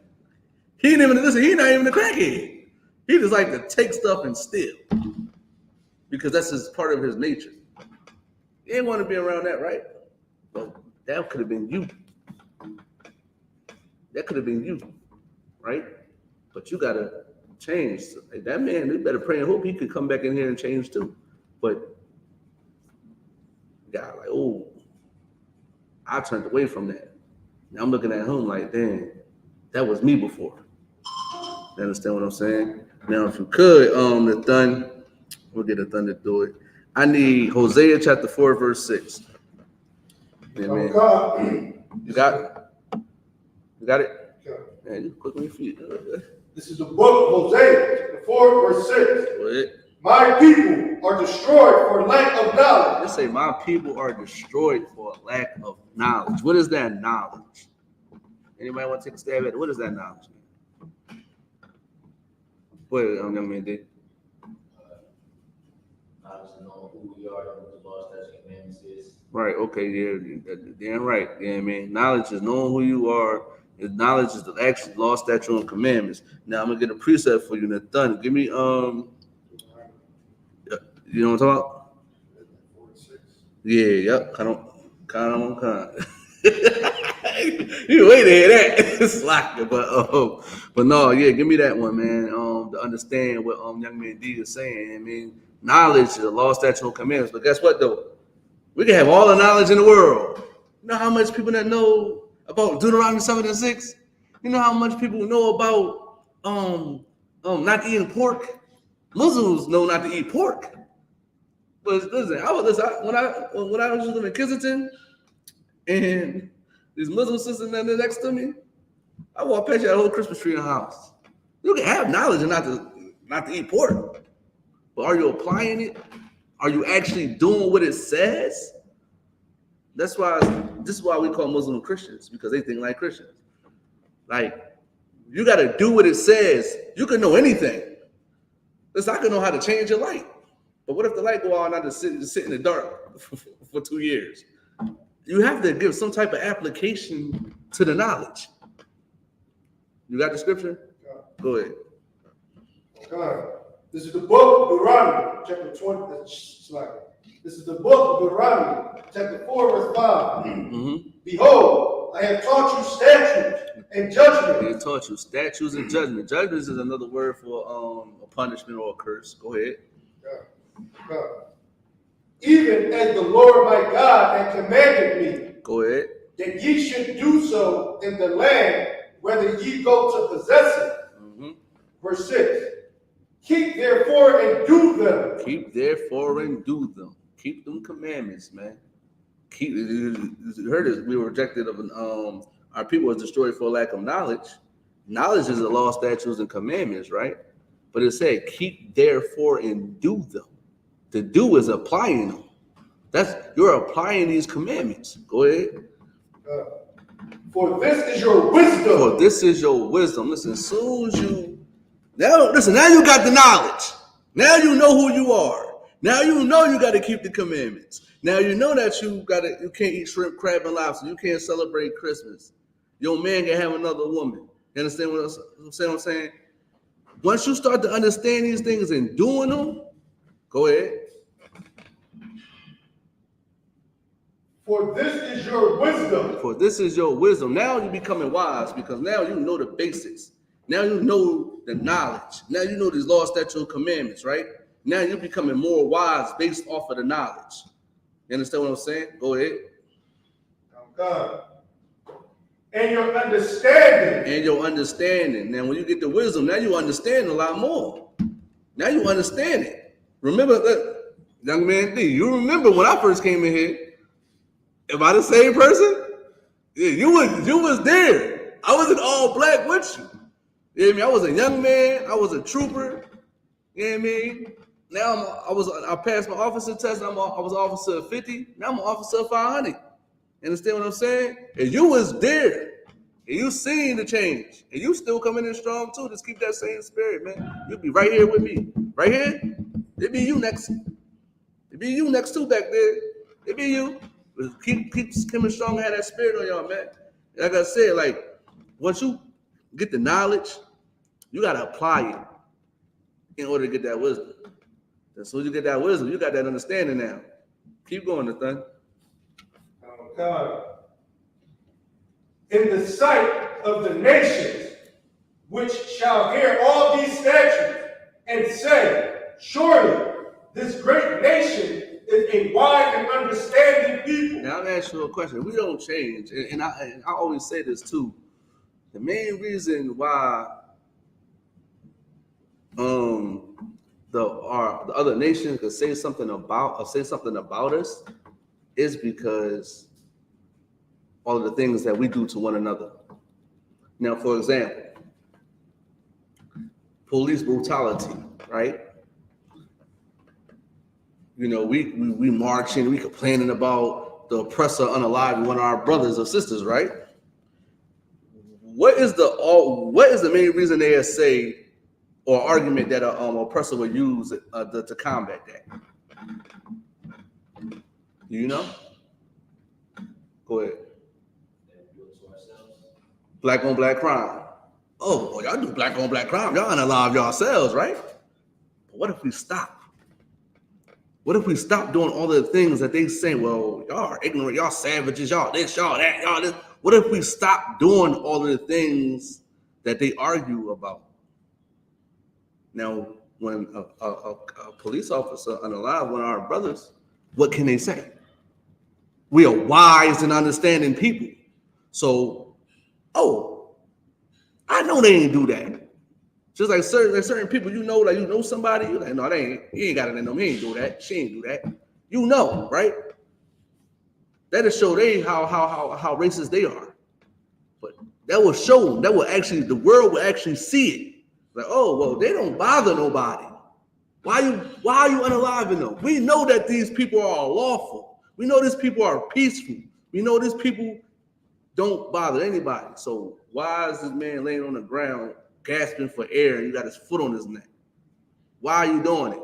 He ain't even listen. He's not even a crackhead. He just like to take stuff and steal because that's just part of his nature. You ain't want to be around that, right? Well, that could have been you. That could have been you, right? But you gotta change. Like, that man, you better pray and hope he could come back in here and change too. But God, like, oh, I turned away from that. Now I'm looking at him like, damn, that was me before. You understand what I'm saying? Now, if you could, we'll get the thun to do it. I need Hosea chapter 4, verse 6. Amen. You got it? You got it? Yeah. Man, you quick on your feet. This is the book of Hosea, chapter 4, verse 6. What? My people are destroyed for lack of knowledge. Let's say my people are destroyed for a lack of knowledge. What is that knowledge? Anybody want to take a stab at it? What is that knowledge? What, young man did? Knowledge to know who we are, what the law, statutes, and commandments is. Right, okay, yeah, damn right. You know what I mean? Knowledge is knowing who you are. Knowledge is the actual law, statutes, and commandments. Now I'm gonna get a precept for you, Nathan. Give me you know what I'm talking about? Yeah, yep. Kind of. You wait to hear that. It's like, but no, yeah, give me that one, man. To understand what young man D is saying. I mean, knowledge is the law, statutes, and commandments. But guess what though? We can have all the knowledge in the world. You know how much people that know about Deuteronomy 7:6? You know how much people know about not eating pork? Muslims know not to eat pork. But listen, when I was living in Kensington, and these Muslim sisters next to me, I walked past that whole Christmas tree in the house. You can have knowledge and not to eat pork. But are you applying it? Are you actually doing what it says? This is why we call Muslim Christians, because they think like Christians. Like, you got to do what it says. You can know anything. Listen, I can know how to change your light. But what if the light go out and I just sit in the dark for 2 years? You have to give some type of application to the knowledge. You got the scripture? Go ahead. Okay. This is the book of Deuteronomy, chapter 20. This is the book of Deuteronomy, chapter 4, verse 5. Mm-hmm. Behold, I have taught you statutes and judgments. He taught you statutes and judgment. Judgments is another word for a punishment or a curse. Go ahead. Even as the Lord my God had commanded me. Go ahead. That ye should do so in the land whether ye go to possess it. Mm-hmm. Verse 6. Keep therefore and do them. Keep therefore and do them. Keep them commandments, man. You heard this. We were rejected of our people was destroyed for lack of knowledge. Knowledge is the law, statutes, and commandments, right? But it said, keep therefore and do them. To do is applying them. You're applying these commandments. Go ahead. For this is your wisdom. For this is your wisdom. Listen, as soon as now you got the knowledge. Now you know who you are. Now you know you got to keep the commandments. Now you know that you can't eat shrimp, crab, and lobster. You can't celebrate Christmas. Your man can have another woman. You understand what I'm saying? Once you start to understand these things and doing them, go ahead. For this is your wisdom. For this is your wisdom. Now you're becoming wise because now you know the basics. Now you know the knowledge. Now you know these laws, statutes, and commandments, right? Now you're becoming more wise based off of the knowledge. You understand what I'm saying? Go ahead. God. And your understanding. And your understanding. Now when you get the wisdom, now you understand a lot more. Now you understand it. Remember that, young man D, you remember when I first came in here? Am I the same person? Yeah, you was there. I wasn't all black with you. You know what I mean? I was a young man. I was a trooper. You know what I mean? Now I passed my officer test. I was an officer of 50. Now I'm an officer of 500. You understand what I'm saying? And you was there. And you seen the change. And you still coming in strong too. Just keep that same spirit, man. You'll be right here with me. Right here? It be you next. It be you next too back there. It be you. Keep coming strong and have that spirit on y'all, man. Like I said, like once you get the knowledge, you gotta apply it in order to get that wisdom. As soon as you get that wisdom, you got that understanding now. Keep going, Nathan. Oh God. In the sight of the nations, which shall hear all these statutes and say, surely this great nation is a wise and understanding people. Now I'm asking you a question. We don't change, and I always say this too. The main reason why the other nations could say something about us is because all of the things that we do to one another. Now, for example, police brutality, right? You know, we marching, we complaining about the oppressor unaliving one of our brothers or sisters, right? What is the main reason they say or argument that an oppressor would use to combat that? Do you know? Go ahead. Black on black crime. Oh, well, y'all do black on black crime. Y'all unalive yourselves, right? But what if we stop? What if we stop doing all the things that they say? Well, y'all are ignorant, y'all savages, y'all this, y'all that, y'all this. What if we stop doing all of the things that they argue about? Now, when a police officer unalive one of our brothers, what can they say? We are wise and understanding people. So, I know they ain't do that. Just like certain people, you know somebody, you're like, no, he ain't got it in them. He ain't do that. She ain't do that. You know, right? That'll show they how racist they are. But that will show them. That will actually, the world will actually see it. Like, oh, well, they don't bother nobody. Why are you unaliving them? We know that these people are lawful. We know these people are peaceful. We know these people don't bother anybody. So why is this man laying on the ground gasping for air and you got his foot on his neck? Why are you doing it?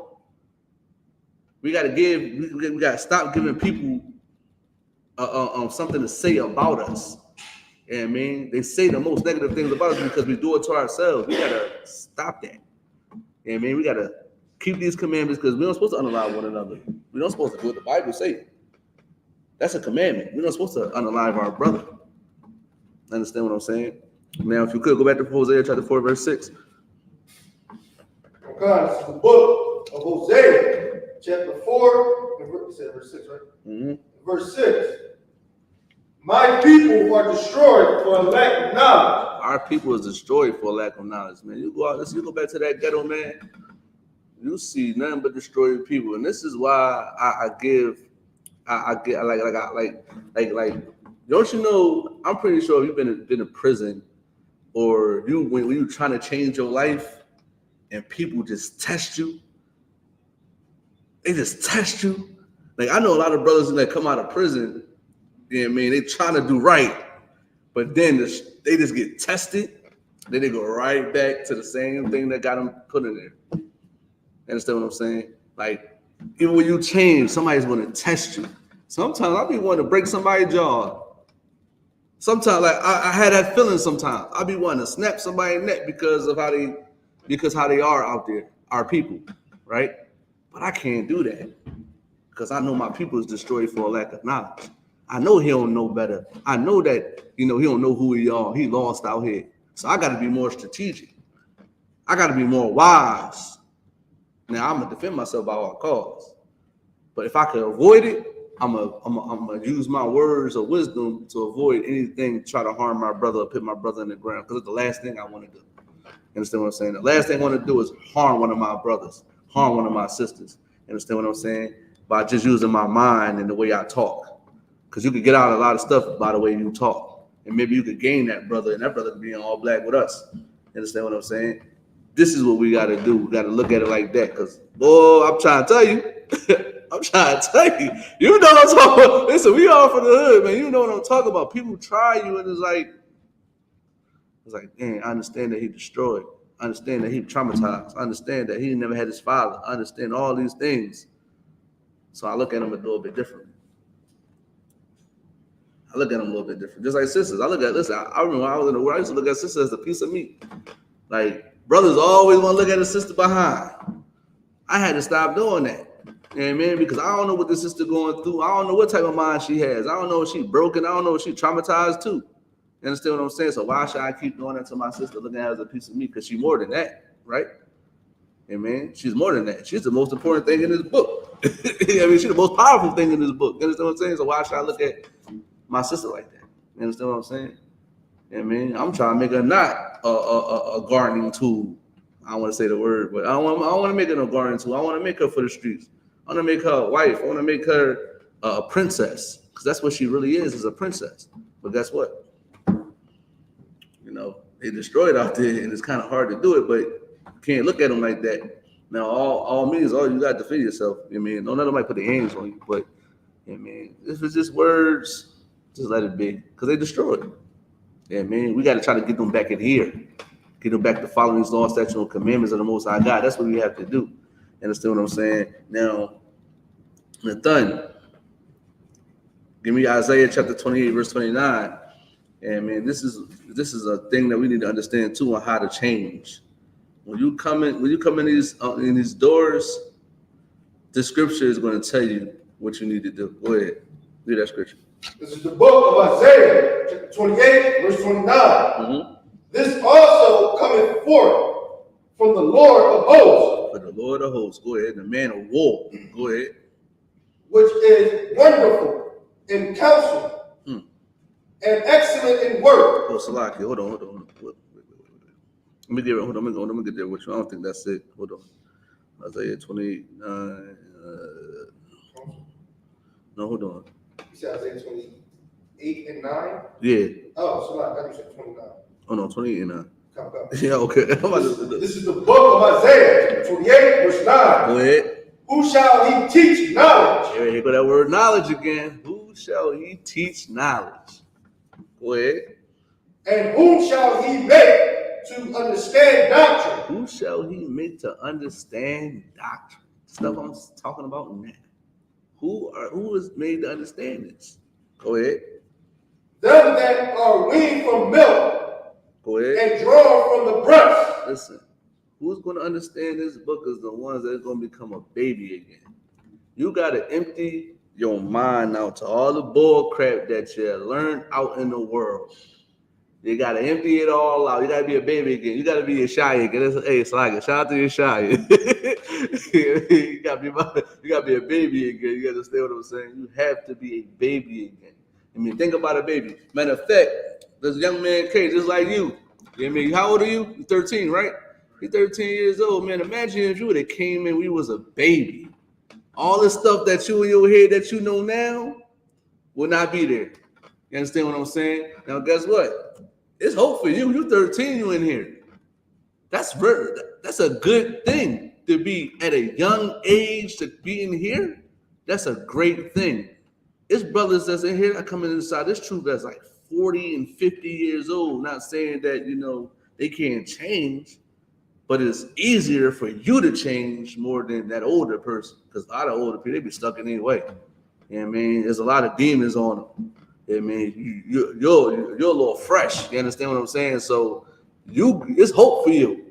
We got to stop giving people something to say about us. Yeah, I mean, they say the most negative things about us because we do it to ourselves. We got to stop that. Yeah, I mean, we got to keep these commandments because we're not supposed to unalive one another. We're not supposed to do what the Bible says. That's a commandment. We're not supposed to unalive our brother. Understand what I'm saying? Now, if you could go back to Hosea chapter 4, verse 6. Okay, this is the book of Hosea, chapter 4, you said verse 6, right? Mm-hmm. Verse 6. My people are destroyed for a lack of knowledge. Our people is destroyed for a lack of knowledge, man. You go back to that ghetto, man. You see nothing but destroyed people, and this is why I get like. Don't you know? I'm pretty sure you've been in prison, or when you trying to change your life, and people just test you. They just test you. Like I know a lot of brothers that come out of prison. You know what I mean? They trying to do right, but then they just get tested. Then they go right back to the same thing that got them put in there. You understand what I'm saying? Like, even when you change, somebody's going to test you. Sometimes I be wanting to break somebody's jaw. Sometimes, like I had that feeling. Sometimes I be wanting to snap somebody's neck because of how they are out there, our people, right? But I can't do that because I know my people is destroyed for a lack of knowledge. I know he don't know better. I know that, he don't know who he are. He lost out here. So I got to be more strategic. I got to be more wise. Now, I'm going to defend myself by all costs. But if I could avoid it, I'm going to use my words of wisdom to avoid anything to try to harm my brother or put my brother in the ground, because it's the last thing I want to do. You understand what I'm saying? The last thing I want to do is harm one of my brothers, harm one of my sisters. You understand what I'm saying? By just using my mind and the way I talk. Because you could get out a lot of stuff by the way you talk. And maybe you could gain that brother, and that brother could be in all black with us. You understand what I'm saying? This is what we got to do. We got to look at it like that. Because, boy, I'm trying to tell you. I'm trying to tell you. You know what I'm talking about. Listen, we all from the hood, man. You know what I'm talking about. People try you, and it's like, dang, I understand that he destroyed. I understand that he traumatized. I understand that he never had his father. I understand all these things. So I look at him a little bit differently. Just like sisters. I remember when I was in the world, I used to look at sisters as a piece of meat. Like, brothers always want to look at a sister behind. I had to stop doing that. You know what I mean? Because I don't know what the sister going through. I don't know what type of mind she has. I don't know if she's broken. I don't know if she's traumatized too. You understand what I'm saying? So why should I keep doing that to my sister, looking at her as a piece of meat? Because she's more than that, right? You know what I mean? She's more than that. She's the most important thing in this book. I mean, she's the most powerful thing in this book. You understand what I'm saying? So why should I look at my sister like that? You understand what I'm saying? You know what I mean? I'm trying to make her not a gardening tool. I don't want to say the word, but I don't want to make her no gardening tool. I want to make her for the streets. I want to make her a wife. I want to make her a princess, because that's what she really is a princess. But guess what? They destroyed out there, and it's kind of hard to do it, but you can't look at them like that. Now, all means, all you got to defend yourself. You know what I mean? Don't let nobody put their hands on you, but you know what I mean? If it's just words, just let it be, because they destroyed. Yeah, man, we got to try to get them back in here. Get them back to following these laws, statutes, and commandments of the Most High God. That's what we have to do. You understand what I'm saying? Now, Nathan, give me Isaiah chapter 28, verse 29. And man, this is a thing that we need to understand too, on how to change. When you come in these doors, the scripture is going to tell you what you need to do. Go ahead, read that scripture. This is the book of Isaiah, chapter 28, verse 29. Mm-hmm. This also cometh forth from the Lord of hosts. For the Lord of hosts. Go ahead. The man of war. Go ahead. Which is wonderful in counsel and excellent in work. Oh, Salaki, hold on. Wait. Let me get it. Hold on. Let me get there with you. I don't think that's it. Hold on. Isaiah 29. No, hold on. You said Isaiah 28 and 9? Yeah. Oh, so I thought you said 29. Oh no, 28 and 9. Yeah, okay. This is the book of Isaiah, 28, verse 9. Go ahead. Who shall he teach knowledge? Here go that word knowledge again. Who shall he teach knowledge? Go ahead. And whom shall he make to understand doctrine? Who shall he make to understand doctrine? Stuff I'm talking about now. Who is made to understand this? Go ahead. Them that are weaned from milk. Go ahead. And drawn from the breast. Listen, who's going to understand this book is the ones that are going to become a baby again. You got to empty your mind out to all the bull crap that you learned out in the world. You got to empty it all out. You got to be a baby again. You got to be a shy again. Hey, Slaga, shout out to your shy. You got to be a baby again. You understand what I'm saying? You have to be a baby again. I mean, think about a baby. Matter of fact, this young man, K, just like you. I mean, how old are you? You're 13, right? You're 13 years old, man. Imagine if you would have came in, we was a baby. All the stuff that you in your head that you know now will not be there. You understand what I'm saying? Now, guess what? It's hope for you. You're 13, you in here. That's a good thing to be at a young age to be in here. That's a great thing. It's brothers that's in here that come inside this truth that's like 40 and 50 years old. Not saying that, you know, they can't change, but it's easier for you to change more than that older person. Because a lot of older people, they be stuck in any way. You know what I mean? There's a lot of demons on them. I mean, you're a little fresh. You understand what I'm saying? So it's hope for you.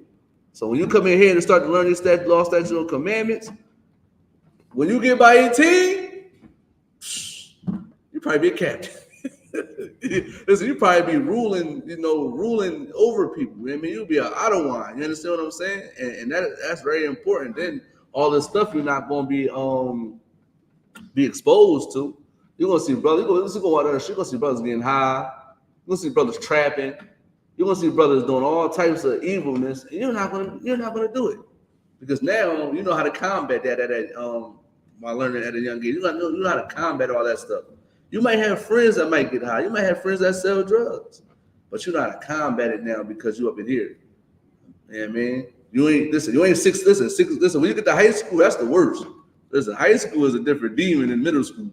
So when you come in here and start to learn these law, statutes, and commandments, when you get by 18, you probably be a captain. Listen, you probably be ruling over people. I mean, you'll be an Ottawa. You understand what I'm saying? And that's very important. Then all this stuff you're not going to be exposed to. You're gonna see brothers. You're gonna see brothers getting high. You're gonna see brothers trapping. You're gonna see brothers doing all types of evilness, and you're not gonna do it because now you know how to combat that while learning at a young age. You know how to combat all that stuff. You might have friends that might get high. You might have friends that sell drugs, but you know how to combat it now because you up in here. You know what I mean? You ain't six. Listen. When you get to high school, that's the worst. Listen, high school is a different demon than middle school.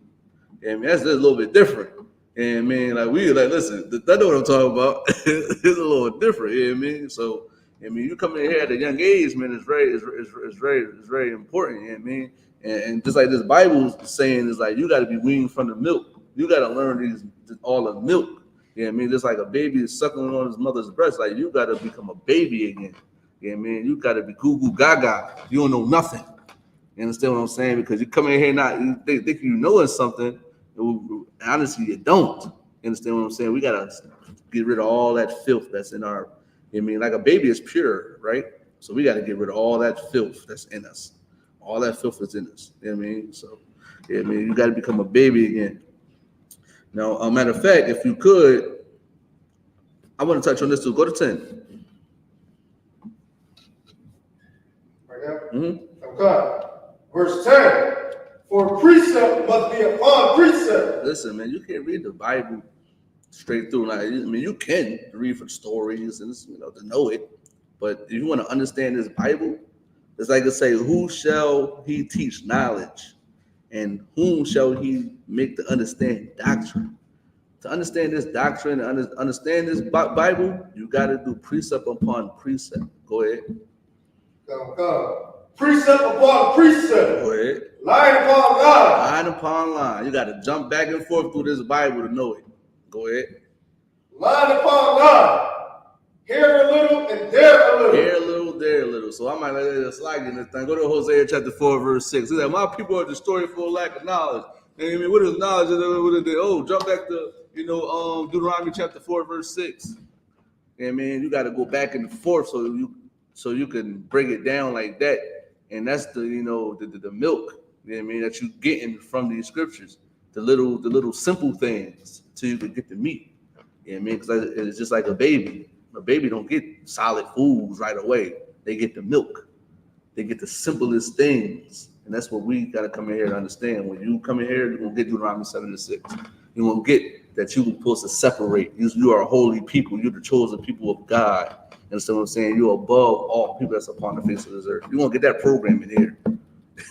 Yeah, I mean, that's a little bit different. And man, listen, I know what I'm talking about. It's a little different, you know what I mean? So, I mean, you come in here at a young age, man, it's very important, you know what I mean? And just like this Bible is saying, is like you gotta be weaned from the milk. You gotta learn all the milk. You know what I mean? Just like a baby is suckling on his mother's breast, like you gotta become a baby again. You know what I mean? You gotta be goo goo gaga. You don't know nothing. You understand what I'm saying? Because you come in here you think you know something. Honestly, you don't. You understand what I'm saying? We gotta get rid of all that filth that's in our. I mean, like a baby is pure, right? So we gotta get rid of all that filth that's in us. All that filth is in us. You know what I mean? So, yeah, I mean, you gotta become a baby again. Now, a matter of fact, if you could, I want to touch on this too. Go to 10. Right now? Mm-hmm. Okay. Verse 10. For precept must be upon precept. Listen, man, you can't read the Bible straight through. Like, I mean, you can read for stories and to know it, but if you want to understand this Bible, it's like to say, who shall he teach knowledge, and whom shall he make to understand doctrine? To understand this doctrine, understand this Bible, you got to do precept upon precept. Go ahead. Come. Precept upon precept. Go ahead. Line upon line. Line upon line. You got to jump back and forth through this Bible to know it. Go ahead. Line upon line. Here a little and there a little. Here a little, there a little. So I might let it slide in this thing. Go to Hosea chapter 4, verse 6. He said, my people are destroyed for lack of knowledge. And I mean, what is knowledge? Jump back to, Deuteronomy chapter 4, verse 6. And man, you got to go back and forth so you can break it down like that. And that's the milk, you know what I mean, that you getting from these scriptures, the little simple things till you can get the meat. You know what I mean? Because it's just like a baby. A baby don't get solid foods right away. They get the milk. They get the simplest things. And that's what we got to come in here to understand. When you come in here, you're going to get Deuteronomy 7-6. You're going to get that you're supposed to separate. You are a holy people. You're the chosen people of God. Understand what I'm saying? You're above all people that's upon the face of this earth. You won't get that program in here.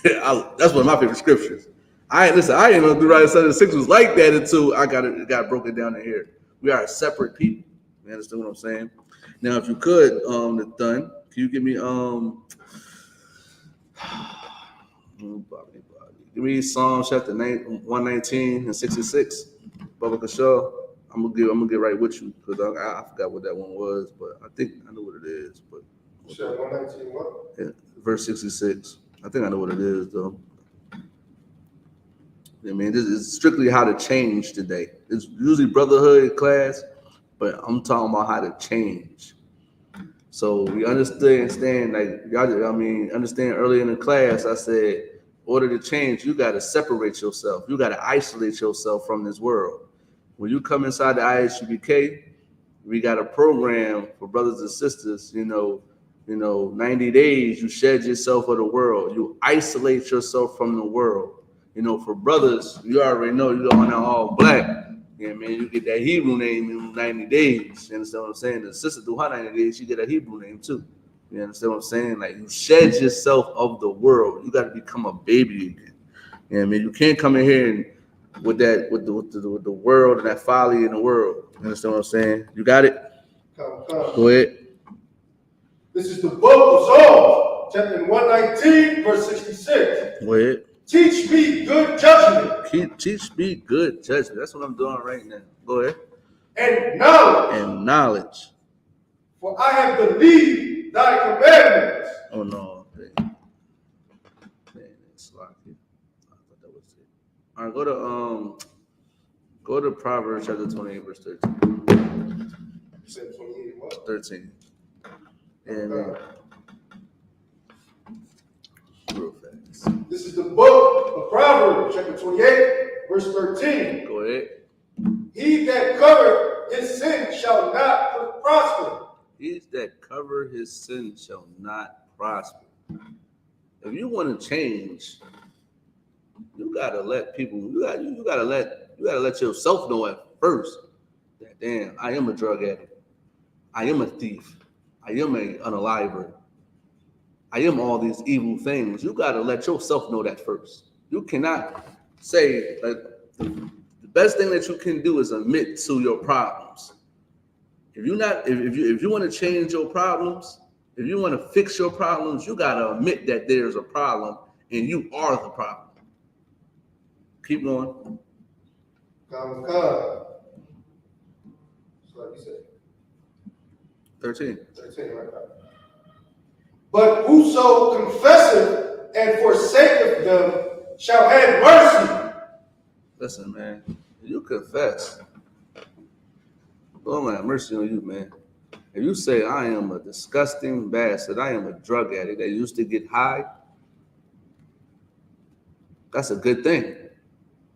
That's one of my favorite scriptures. I didn't know Deuteronomy 7:6 was like that until I got broken down in here. We are a separate people. You understand what I'm saying? Now, if you could, Nathan, can you give me give me Psalm chapter 119 and 66, Baba Kashaw. I'm gonna get right with you because I forgot what that one was, but I think I know what it is. But You said 119 what? Yeah, verse 66. I think I know what it is though. I mean, this is strictly how to change today. It's usually Brotherhood class, but I'm talking about how to change. So we understand, like y'all. I mean, understand. Earlier in the class, I said, in order to change, you got to separate yourself. You got to isolate yourself from this world. When you come inside the I.S.U.P.K, we got a program for brothers and sisters. 90 days. You shed yourself of the world. You isolate yourself from the world. For brothers, you already know you're going out all black. Yeah, man, you get that Hebrew name in 90 days. You understand what I'm saying? The sister do her 90 days, she get a Hebrew name too. You understand what I'm saying? Like, you shed yourself of the world. You got to become a baby again. Yeah, man, you can't come in here and with the world and that folly in the world. You understand what I'm saying? You got it? Come. Go ahead. This is the book of Psalms, chapter 119, verse 66. Go ahead. Teach me good judgment. Teach me good judgment. That's what I'm doing right now. Go ahead. And knowledge. For I have believed thy commandments. Oh no. Man, it's sloppy. I thought that was it. All right, go to Proverbs chapter 28, verse 13. You said 28 what? 13. Yeah, man. Real fast. This is the book of Proverbs, chapter 28, verse 13. Go ahead. He that covereth his sin shall not prosper. He that cover his sin shall not prosper. If you want to change, you gotta let people. You gotta let yourself know at first that damn, I am a drug addict. I am a thief. I am an unaliver. I am all these evil things. You gotta let yourself know that first. You cannot say like the best thing that you can do is admit to your problems. If you want to change your problems, if you want to fix your problems, you gotta admit that there's a problem and you are the problem. Keep going. Come. So like you said. 13. 13, right now. But whoso confesseth and forsaketh them shall have mercy. Listen, man, if you confess, Lord have mercy on you, man. If you say, I am a disgusting bastard, I am a drug addict that used to get high, that's a good thing.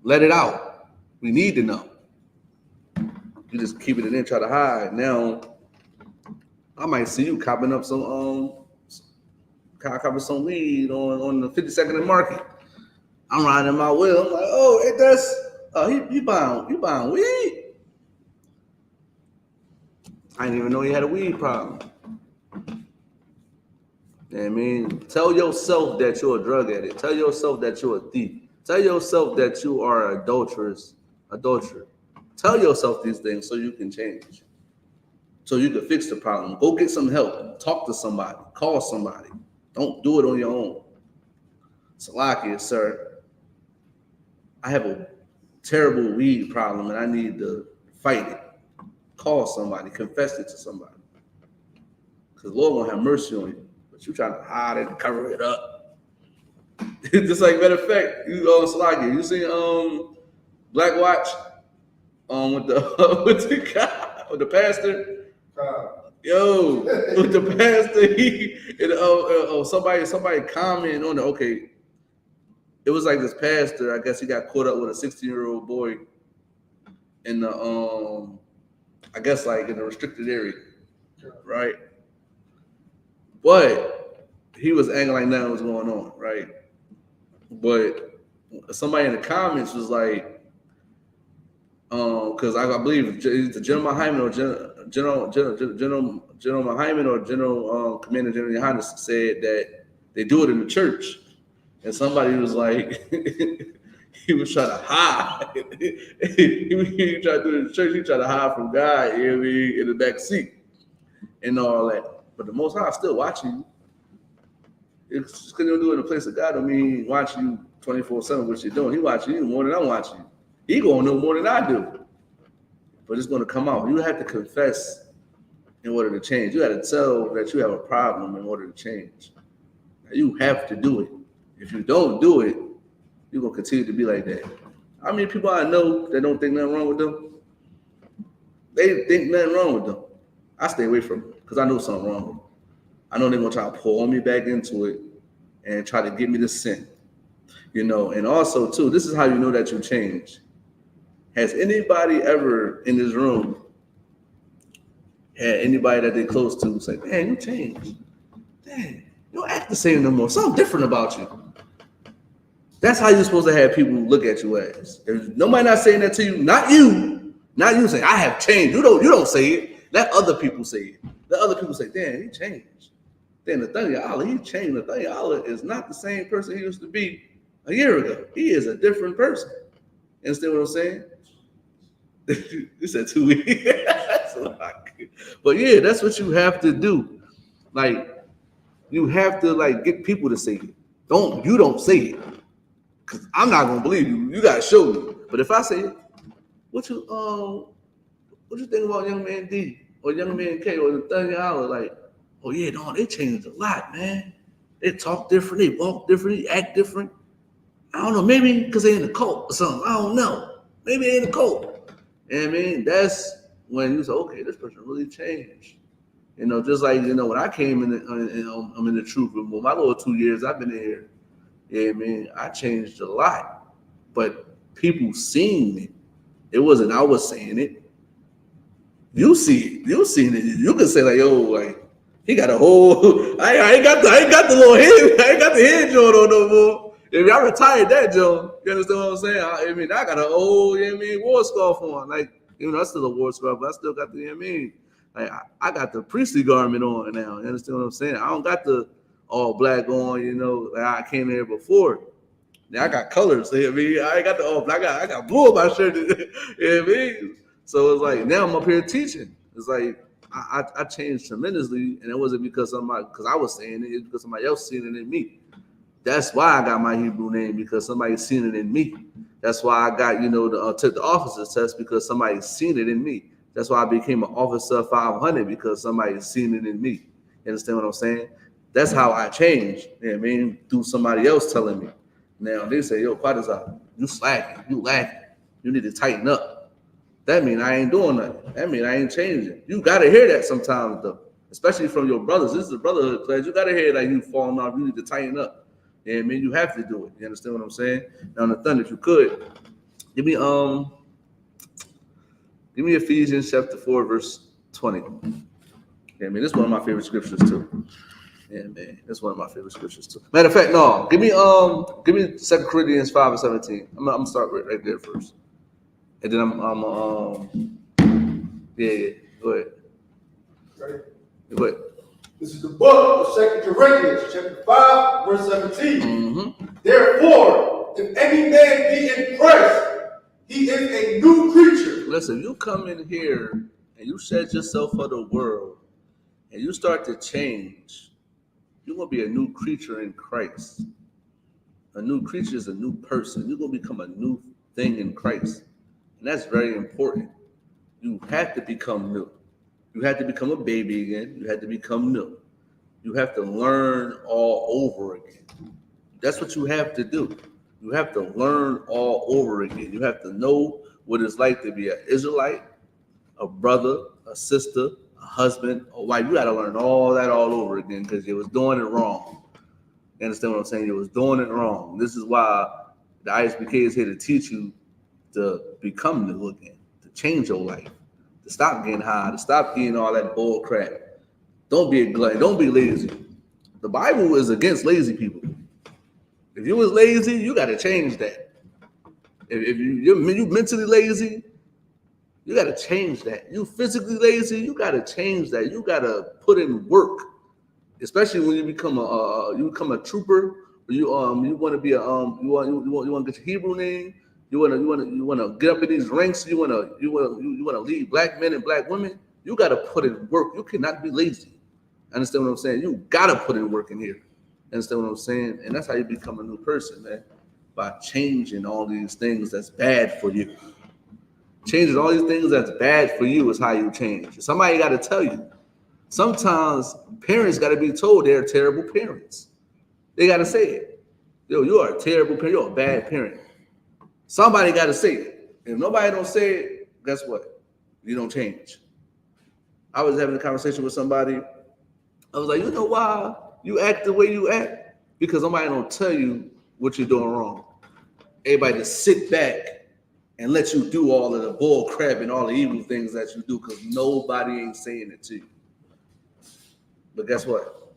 Let it out. We need to know. You just keep it in there, try to hide. Now, I might see you copping up some weed on the 52nd and Market. I'm riding my wheel. I'm like, oh, hey, that's you buying weed? I didn't even know you had a weed problem. You know what I mean? Tell yourself that you're a drug addict. Tell yourself that you're a thief. Tell yourself that you are an adulterer. Tell yourself these things so you can change. So you can fix the problem. Go get some help. Talk to somebody. Call somebody. Don't do it on your own. Salakia, sir. I have a terrible weed problem and I need to fight it. Call somebody. Confess it to somebody. Because the Lord won't have mercy on you. But you're trying to hide it and cover it up. Just like, matter of fact, Salakia, you seen Black Watch with the guy, with the pastor? Yo, with the pastor, somebody commented on it. Okay, it was like this pastor. I guess he got caught up with a 16-year-old boy in the I guess like in the restricted area, right? But he was acting like nothing was going on, right? But somebody in the comments was like, because I believe it's the GEN.YAHANNA or General Hyman or General Commander General Yohanna said that they do it in the church, and somebody was like, he was trying to hide. he tried to do it in the church. He tried to hide from God, you know what I mean, in the back seat and all that. But the Most High is still watching you. It's just because you don't do it in the place of God, I mean, watching you 24/7 what you're doing. He watching you more than I'm watching you. He gonna know more than I do. But it's gonna come out. You have to confess in order to change. You got to tell that you have a problem in order to change. You have to do it. If you don't do it, you're gonna continue to be like that. How many people I know that don't think nothing wrong with them? They think nothing wrong with them. I stay away from them because I know something wrong with them. I know they're gonna try to pull me back into it and try to get me to sin. You know, and also too, this is how you know that you change. Has anybody ever in this room had anybody that they close to say, "Man, you changed. Dang, you don't act the same no more. Something different about you." That's how you're supposed to have people look at you as. If nobody not saying that to you, not you saying, "I have changed." You don't say it. Let other people say it. Let other people say, "Damn, he changed." Then Nathaniel Allah, he changed. Nathaniel Allah is not the same person he used to be a year ago. He is a different person. You understand what I'm saying? You said 2 weeks. But yeah, that's what you have to do. Like, you have to like get people to say it. You don't say it. Cause I'm not gonna believe you. You gotta show me. But if I say it, what you think about young man D or young man K or Nathaniel Allah? Like, oh yeah, no, they changed a lot, man. They talk different, they walk different, they act different. I don't know, maybe because they in the cult or something. I don't know. Maybe they in the cult. And I mean, that's when you say, okay, this person really changed. You know, just like, you know, when I came in, I'm in the truth room. My little 2 years I've been here, yeah, man, I changed a lot. But people seen it. It wasn't I was saying it. You see it. You seen it. You can say like, yo, like he got a whole. I ain't got the little head. I ain't got the head joint on no more. If I retired that joint, you understand what I'm saying? I mean, I got an old, you know what I mean, war scarf on. Like, you know, that's still a war scarf, but I still got the, you know what I mean? Like, I got the priestly garment on now. You understand what I'm saying? I don't got the all black on, you know, like I came here before. Now I got colors, you know what I mean? I ain't got the all black. I got blue on my shirt, you know what I mean? So it's like, now I'm up here teaching. It's like, I changed tremendously, and it wasn't because I was saying it, it's because somebody else seen it in me. That's why I got my Hebrew name, because somebody seen it in me. That's why I got, you know, took the officer's test, because somebody seen it in me. That's why I became an officer 500, because somebody seen it in me. You understand what I'm saying? That's how I changed. You know what I mean? Through somebody else telling me. Now they say, yo, Quadazar, you slacking, you lacking, you need to tighten up. That mean I ain't doing nothing. That mean I ain't changing. You gotta hear that sometimes though, especially from your brothers. This is a brotherhood class. You gotta hear that you falling off. You need to tighten up. Yeah, I mean, you have to do it. You understand what I'm saying? Now, Nathan, if you could, give me Ephesians chapter 4, verse 20. Yeah, I mean, this is one of my favorite scriptures too. Yeah, man, that's one of my favorite scriptures too. Matter of fact, no, give me 2 Corinthians 5 and 17. I'm gonna start right there first, and then go ahead. Right. Go ahead. This is the book of 2 Corinthians, chapter 5, verse 17. Mm-hmm. Therefore, if any man be in Christ, he is a new creature. Listen, you come in here and you shed yourself for the world, and you start to change, you're going to be a new creature in Christ. A new creature is a new person. You're going to become a new thing in Christ. And that's very important. You have to become new. You have to become a baby again. You have to become new. You have to learn all over again. That's what you have to do. You have to learn all over again. You have to know what it's like to be an Israelite, a brother, a sister, a husband, a wife. You got to learn all that all over again because you was doing it wrong. You understand what I'm saying? You was doing it wrong. This is why the I.S.U.P.K is here to teach you to become new again, to change your life. To stop getting high, to stop eating all that bull crap. Don't be a glutton. Don't be lazy. The Bible is against lazy people. If you was lazy, you got to change that. If you're mentally lazy, You got to change that. You physically lazy, you got to change that. You got to put in work, especially when you become a trooper. Or you want to be a you want to get your Hebrew name. You want to get up in these ranks. You want to lead black men and black women. You got to put in work. You cannot be lazy. Understand what I'm saying? You got to put in work in here. Understand what I'm saying? And that's how you become a new person, man. By changing all these things that's bad for you. Changing all these things that's bad for you is how you change. Somebody got to tell you. Sometimes parents got to be told they're terrible parents. They got to say it. Yo, you are a terrible parent. You're a bad parent. Somebody got to say it. If nobody don't say it, guess what? You don't change. I was having a conversation with somebody. I was like, you know why you act the way you act? Because somebody don't tell you what you're doing wrong. Everybody just sit back and let you do all of the bull crap and all the evil things that you do because nobody ain't saying it to you. But guess what?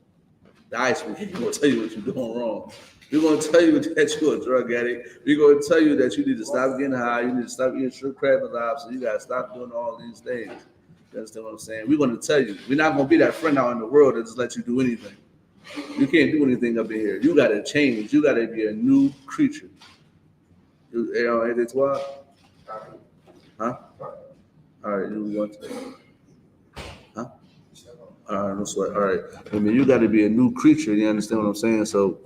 The I.S.U.P.K is going to tell you what you're doing wrong. We're going to tell you that you're a drug addict. We're going to tell you that you need to stop getting high. You need to stop eating shrimp, crab, and lobster. You got to stop doing all these things. You understand what I'm saying? We're going to tell you. We're not going to be that friend out in the world that just let you do anything. You can't do anything up in here. You got to change. You got to be a new creature. It's what? Huh? All right, you want to? Huh? All right, no sweat. All right. I mean, you got to be a new creature. You understand what I'm saying? So,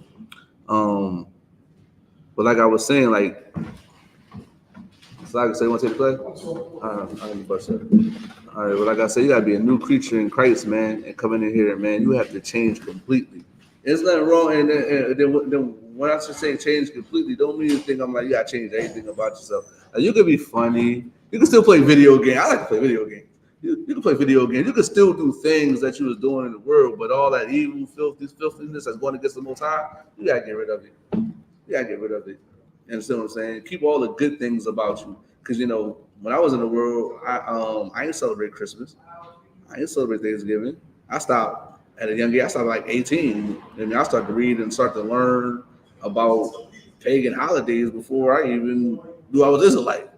but like I was saying, like, so I can say, you want to take the play? I need to bust it. All right, but like I said, you got to be a new creature in Christ, man, and coming in here, man, you have to change completely. There's nothing wrong. And then when I say change completely, don't mean you think I'm like, you got to change everything about yourself. Like, you can be funny. You can still play video games. I like to play video games. You can play video games. You can still do things that you was doing in the world, but all that evil, filthiness that's going against the Most High, you got to get rid of it. You got to get rid of it. You understand what I'm saying? Keep all the good things about you. Because, you know, when I was in the world, I didn't celebrate Christmas. I didn't celebrate Thanksgiving. I stopped at a young age. I stopped like 18. And I started to read and start to learn about pagan holidays before I even knew I was Israelite.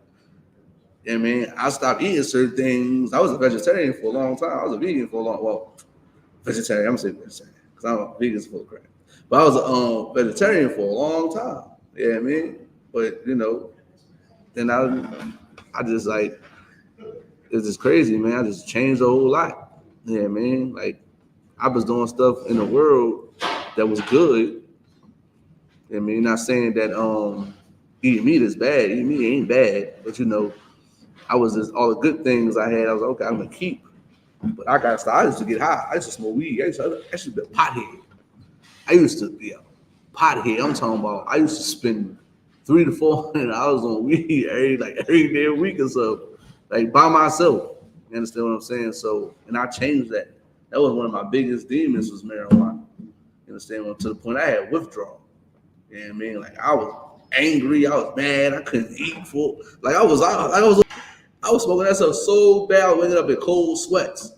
I mean, I stopped eating certain things. I was a vegetarian for a long time. I was a vegan for a long vegetarian. I'm going to say vegetarian because I'm vegan full of crap. But I was a vegetarian for a long time. Yeah, I mean, but you know, then I just like, it's just crazy, man. I just changed a whole lot. Yeah, man. Like, I was doing stuff in the world that was good. I mean, not saying that eating meat is bad. Eating meat ain't bad, but you know, I was just all the good things I had. I was like, okay, I'm gonna keep. But I gotta stop. I used to get high. I used to smoke weed. I used to be a pothead. I used to be a pothead. I'm talking about. I used to spend $300 to $400 on weed every day a week or so, like by myself. You understand what I'm saying? So, and I changed that. That was one of my biggest demons was marijuana. You understand? To the point I had withdrawal. You know what I mean? Like, I was angry. I was mad. I couldn't eat for. Like, I was smoking that stuff so bad. I ended up in cold sweats.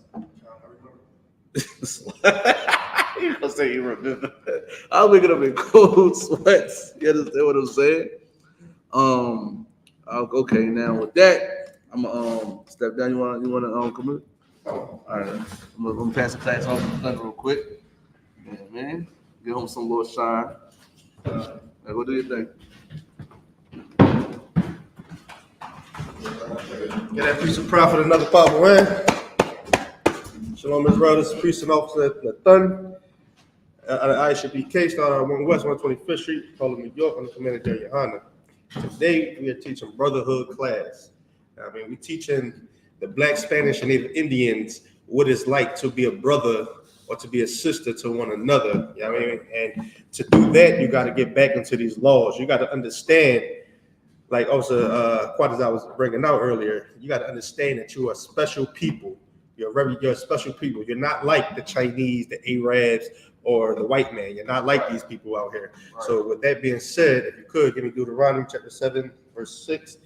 You gonna say you remember? I was waking up in cold sweats. You understand what I'm saying? Okay. Now with that, I'm gonna step down. You wanna come in? All right. I'm gonna pass the class off to Thunder real quick. Yeah, man. Get home some little shine. Like, what do you think? Get that priest of prophet another Papa Wayne. Shalom, Israel. This is priest and officer at the Thunder. I.S.U.P.K. started on 1 West 125th Street, Harlem, New York, under Commander GEN.YAHANNA. Today, we are teaching Brotherhood class. I mean, we're teaching the Black, Spanish, and Native Indians what it's like to be a brother or to be a sister to one another. You know what I mean? And to do that, you got to get back into these laws. You got to understand, like also quite as I was bringing out earlier, you got to understand that you are special people. You're a special people. You're not like the Chinese, the Arabs, or the white man. You're not like these people out here. Right. So with that being said, if you could give me Deuteronomy chapter 7, verse 6,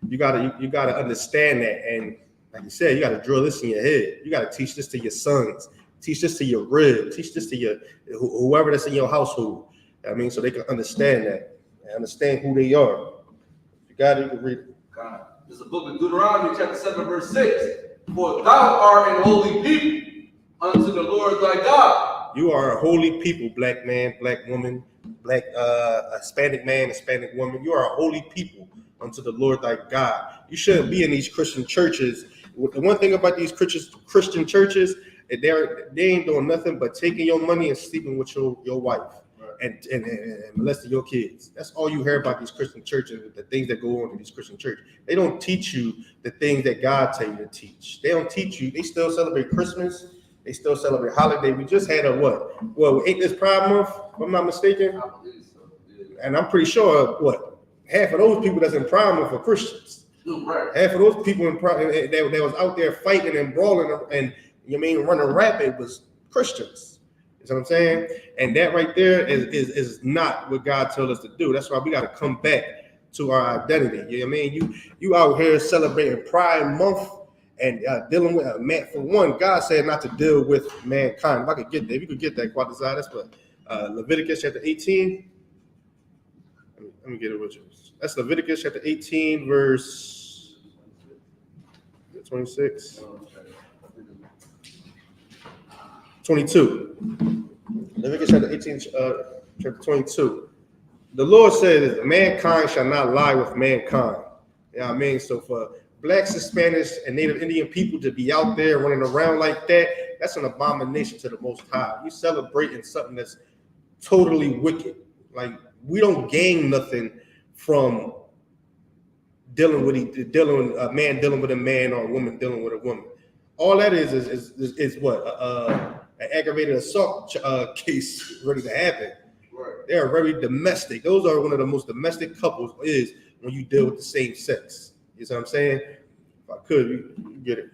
you gotta understand that. And like you said, you gotta drill this in your head. You gotta teach this to your sons, teach this to your rib, teach this to your whoever that's in your household. I mean, so they can understand that and understand who they are. If you got it, you can read it. It's the book of Deuteronomy, chapter 7, verse 6. For thou art an holy people unto the Lord thy God. You are a holy people, black man, black woman, black Hispanic man, Hispanic woman. You are a holy people unto the Lord thy God. You shouldn't be in these Christian churches. The one thing about these Christian churches, they ain't doing nothing but taking your money and sleeping with your wife. And molesting your kids. That's all you hear about these Christian churches, the things that go on in these Christian churches. They don't teach you the things that God tell you to teach. They don't teach you. They still celebrate Christmas. They still celebrate holiday. We just had a what? Well, ain't this Pride Month, if I'm not mistaken? I believe so. Yeah. And I'm pretty sure half of those people that's in Pride Month are Christians. Right. Half of those people that was out there fighting and brawling and running rapid was Christians. You know what I'm saying? And that right there is not what God told us to do. That's why we got to come back to our identity. You know what I mean? You out here celebrating Pride Month and dealing with a man. For one, God said not to deal with mankind. If I could get that, if you could get that, quite desire. That's what Leviticus chapter 18. Let me get it with you. That's Leviticus chapter 18, verse 26. 22. Leviticus chapter 18, chapter 22. The Lord says, mankind shall not lie with mankind. You know what I mean? So for blacks, Hispanics, and Native Indian people to be out there running around like that, that's an abomination to the Most High. You celebrating something that's totally wicked. Like, we don't gain nothing from dealing with a man dealing with a man or a woman dealing with a woman. All that is what? An aggravated assault case ready to happen. Right. They are very domestic. Those are one of the most domestic couples is when you deal with the same sex. You know what I'm saying? If I could, you get it.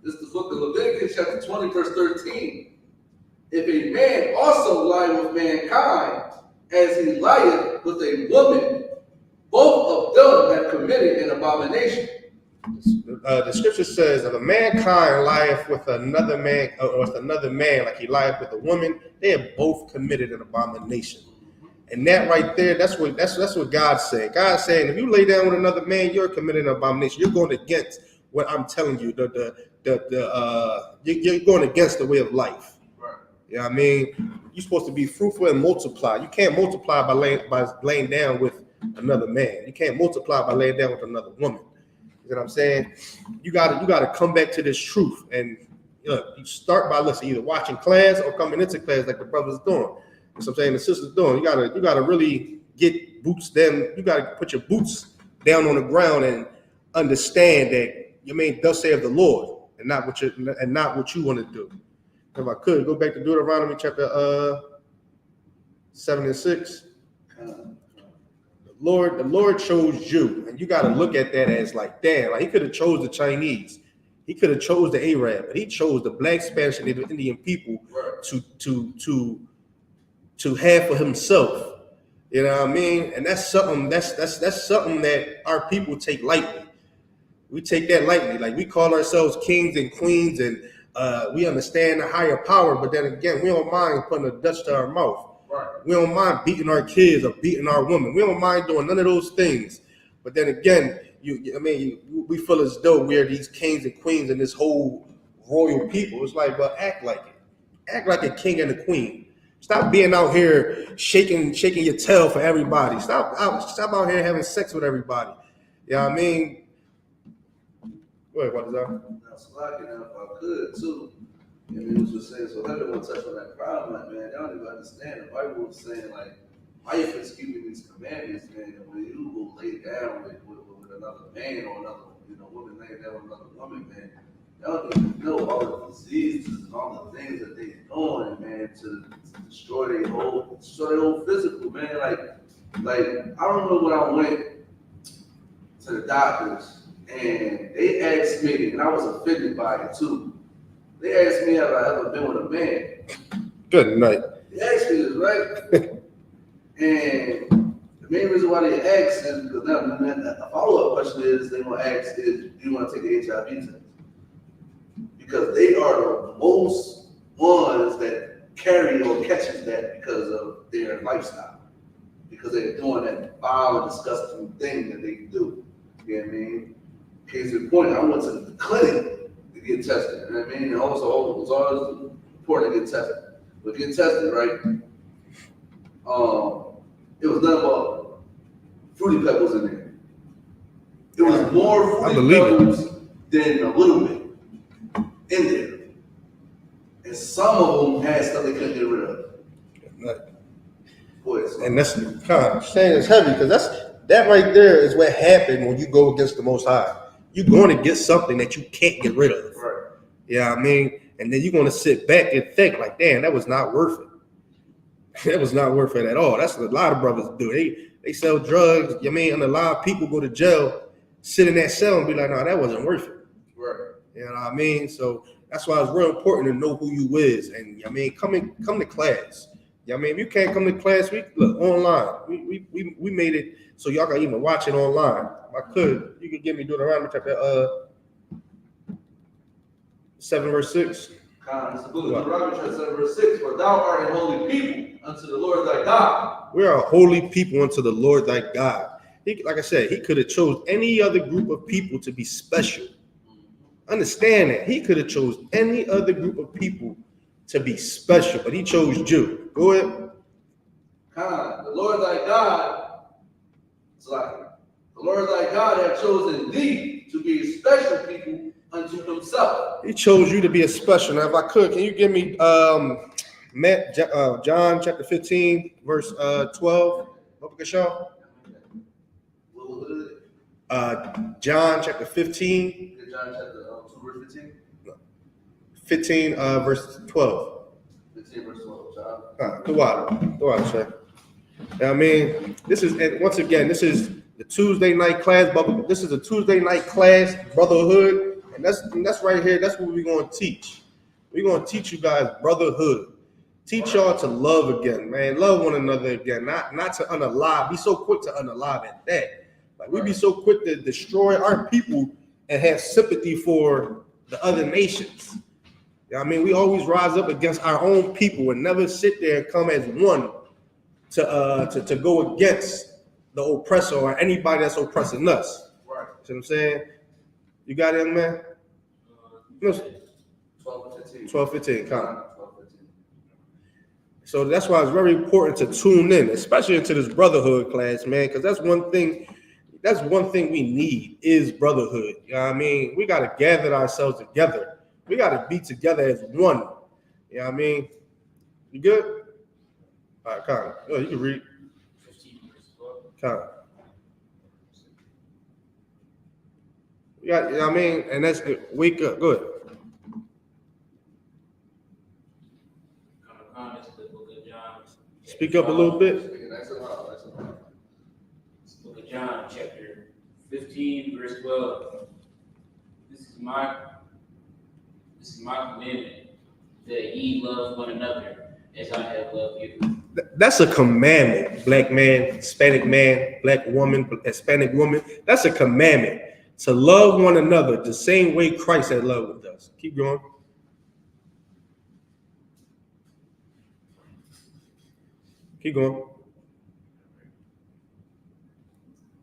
This is the book of Leviticus, chapter 20, verse 13. If a man also lie with mankind, as he lieth with a woman, both of them have committed an abomination. The scripture says, if a mankind lieth with another man, or with another man, like he lieth with a woman, they have both committed an abomination. And that right there, that's what God's saying. God's saying, if you lay down with another man, you're committing an abomination. You're going against what I'm telling you. You're going against the way of life. Right. You know what I mean? You're supposed to be fruitful and multiply. You can't multiply by laying down with another man. You can't multiply by laying down with another woman. You know what I'm saying? You gotta come back to this truth. And you start by either watching class or coming into class like the brothers doing. That's what I'm saying, the sisters doing. You gotta really get boots down. You gotta put your boots down on the ground and understand that thus saith the Lord, and not what you want to do. If I could go back to Deuteronomy chapter 7 and 6. The Lord chose you, and you got to look at that as like, damn, like he could have chose the Chinese, he could have chose the Arab, but he chose the black, Spanish, and Indian people to have for himself. You know what I mean? And that's something that's something that our people take lightly. We take that lightly. Like, we call ourselves kings and queens, and we understand the higher power, but then again, we don't mind putting a Dutch to our mouth. Right. We don't mind beating our kids or beating our women. We don't mind doing none of those things. But then again, we feel as though we're these kings and queens and this whole royal people. It's like, well, act like it. Act like a king and a queen. Stop being out here shaking your tail for everybody. Stop out here having sex with everybody. You know what I mean? Go ahead, what is that? That's like it, if I could too. And he was just saying, so everyone touch on that problem, like, man, they don't even understand. The Bible was saying, like, wife is keeping these commandments, man, and when you will lay down with another man or another woman laying down with another woman, man, they don't even know all the diseases and all the things that they're doing, man, to destroy their whole physical, man. Like I remember when I went to the doctors and they asked me, and I was offended by it too. They asked me, have I ever been with a man? Good night. They asked me this, right? And the main reason why they asked is because now a follow-up question is they want to ask is, do you want to take the HIV test? Because they are the most ones that carry or catches that because of their lifestyle. Because they're doing that vile and disgusting thing that they do. You know what I mean? Case in point, I went to the clinic to get tested. You know what I mean? And also, it was always important to get tested. But get tested, right? It was nothing but Fruity Pebbles in there. It was more Fruity Pebbles than a little bit in there. And some of them had stuff they couldn't get rid of. And that's kind of saying it's heavy because that right there is what happened when you go against the Most High. You're going to get something that you can't get rid of. Right. Yeah, I mean, and then you're going to sit back and think like, damn, that was not worth it. That was not worth it at all. That's what a lot of brothers do. They sell drugs. I mean, and a lot of people go to jail, sit in that cell and be like, no, that wasn't worth it. Right. You know what I mean? So that's why it's real important to know who you is. And I mean, come to class. I mean, if you can't come to class, we look online. We made it so y'all can even watch it online. If I could, you could give me Deuteronomy chapter 7 verse 6. It's the book of Deuteronomy chapter 7 verse 6. For thou art a holy people unto the Lord thy God. We are a holy people unto the Lord thy God. Like I said, he could have chose any other group of people to be special. Understand that. He could have chose any other group of people to be special, but he chose Jew. Go ahead. The Lord thy God, it's like the Lord thy God hath chosen thee to be a special people unto himself. He chose you to be a special. Now, if I could, can you give me John chapter 15, verse 12? John chapter 15. John chapter 2, verse 15? 15, verse 12. 15, verse 12, John. Go out, sir. I mean, this is, and once again, this is the Tuesday night class. This is a Tuesday night class, Brotherhood. And that's right here. That's what we're going to teach. We're going to teach you guys brotherhood. Teach y'all to love again, man. Love one another again. Not to unalive. Be so quick to unalive at that. Like we be so quick to destroy our people and have sympathy for the other nations. You know what I mean? We always rise up against our own people and never sit there and come as one to go against the oppressor or anybody that's oppressing us. Right. See what I'm saying? You got it, man? 12, 15. Come. So that's why it's very important to tune in, especially into this brotherhood class, man, because that's one thing we need is brotherhood. You know what I mean? We got to gather ourselves together. We got to be together as one. You know what I mean? You good? All right, Con. Oh, you can read. Con. You know what I mean? And that's wake up. Good. Speak up a little bit. Book of John, chapter 15, verse 12. This is my commandment, that ye love one another as I have loved you. That's a commandment, black man, Hispanic man, black woman, Hispanic woman. That's a commandment to love one another the same way Christ had loved us. Keep going. Keep going.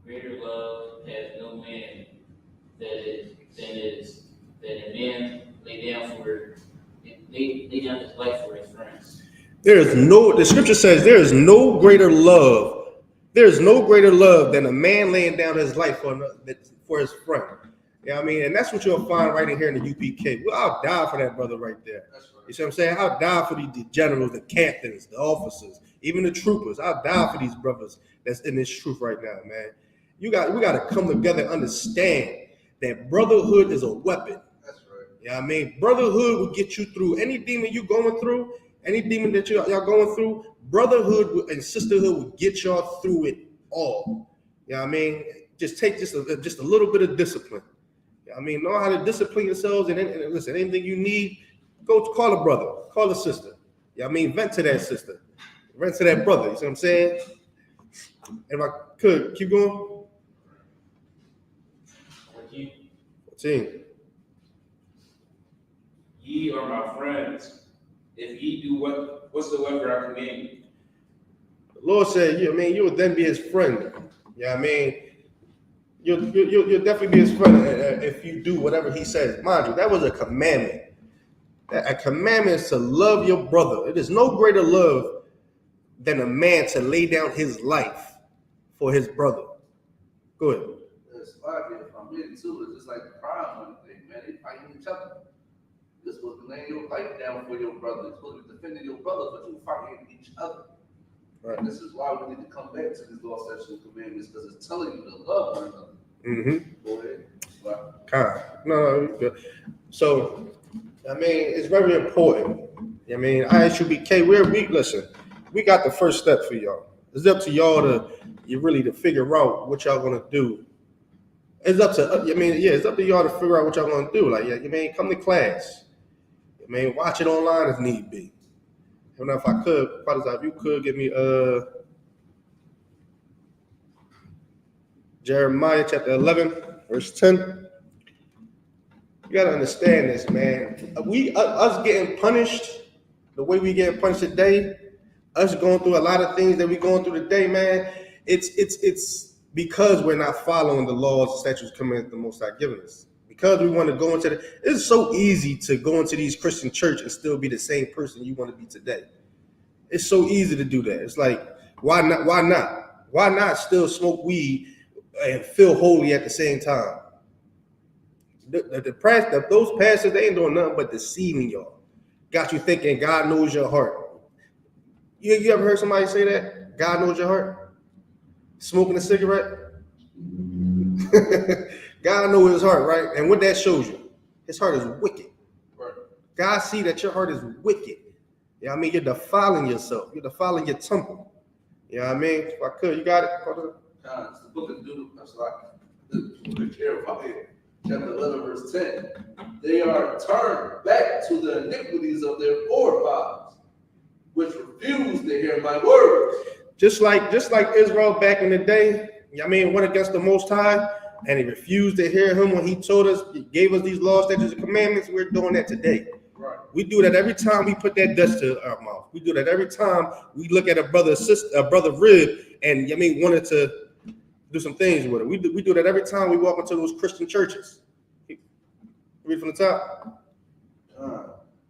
Greater love has no man than a man lay down his life for his friends. The scripture says there is no greater love. There is no greater love than a man laying down his life for his friend. You know what I mean? And that's what you'll find right in here in the UPK. Well, I'll die for that brother right there. You see what I'm saying? I'll die for the generals, the captains, the officers, even the troopers. I'll die for these brothers that's in this truth right now, man. We got to come together and understand that brotherhood is a weapon. That's right. You know what I mean? Brotherhood will get you through any demon you're going through, any demon that y'all going through. Brotherhood and sisterhood will get y'all through it all. You know what I mean? Just take just a little bit of discipline. You know what I mean? Know how to discipline yourselves, and listen, anything you need, go call a brother, call a sister. You know what I mean? Vent to that sister, vent to that brother. You see what I'm saying? If I could, keep going. 14. Ye are my friends, if ye do whatsoever I command you. The Lord said, you know what I mean, you would then be his friend. You know what I mean? you'll definitely be his friend if you do whatever he says. Mind you, that was a commandment. A commandment is to love your brother. It is no greater love than a man to lay down his life for his brother. Go ahead. That's why if I'm in too, it's just like the pride money thing, man. They fighting each other. You're supposed to lay your life down for your brother. You're supposed to be defending your brother, but you're fighting each other. Right. And this is why we need to come back to these law, statutes, and commandments, because it's telling you to love one another. Mm-hmm. Go ahead. Wow. No, so I mean, it's very important. I mean, I.S.U.P.K, listen, we got the first step for y'all. It's up to y'all to figure out what y'all gonna do. It's up to, it's up to y'all to figure out what y'all gonna do. Like, come to class. Watch it online if need be. I don't know if I could, if you could give me Jeremiah chapter 11, verse 10. You gotta understand this, man. Us getting punished the way we get punished today, us going through a lot of things that we going through today, man. It's because we're not following the laws, statutes, commandments the Most High given us. Because we want to go into it's so easy to go into these Christian church and still be the same person you want to be today. It's so easy to do that. It's like, why not? Why not still smoke weed and feel holy at the same time? Those pastors, they ain't doing nothing but deceiving y'all. Got you thinking God knows your heart. You ever heard somebody say that? God knows your heart? Smoking a cigarette? God knows his heart, right? And what that shows you, his heart is wicked. Right. God see that your heart is wicked. You know what I mean? You're defiling yourself. You're defiling your temple. You know what I mean? If I could, you got it? It's the book of Deuteronomy. That's like the book of Jeremiah, chapter 11, verse 10. They are turned back to the iniquities of their forefathers, which refused to hear my words. Just like Israel back in the day, went against the Most High, and he refused to hear him when he told us, he gave us these laws, statutes, and commandments. We're doing that today. Right. We do that every time we put that dust to our mouth. We do that every time we look at a brother rib and wanted to do some things with it. We do that every time we walk into those Christian churches. Read from the top.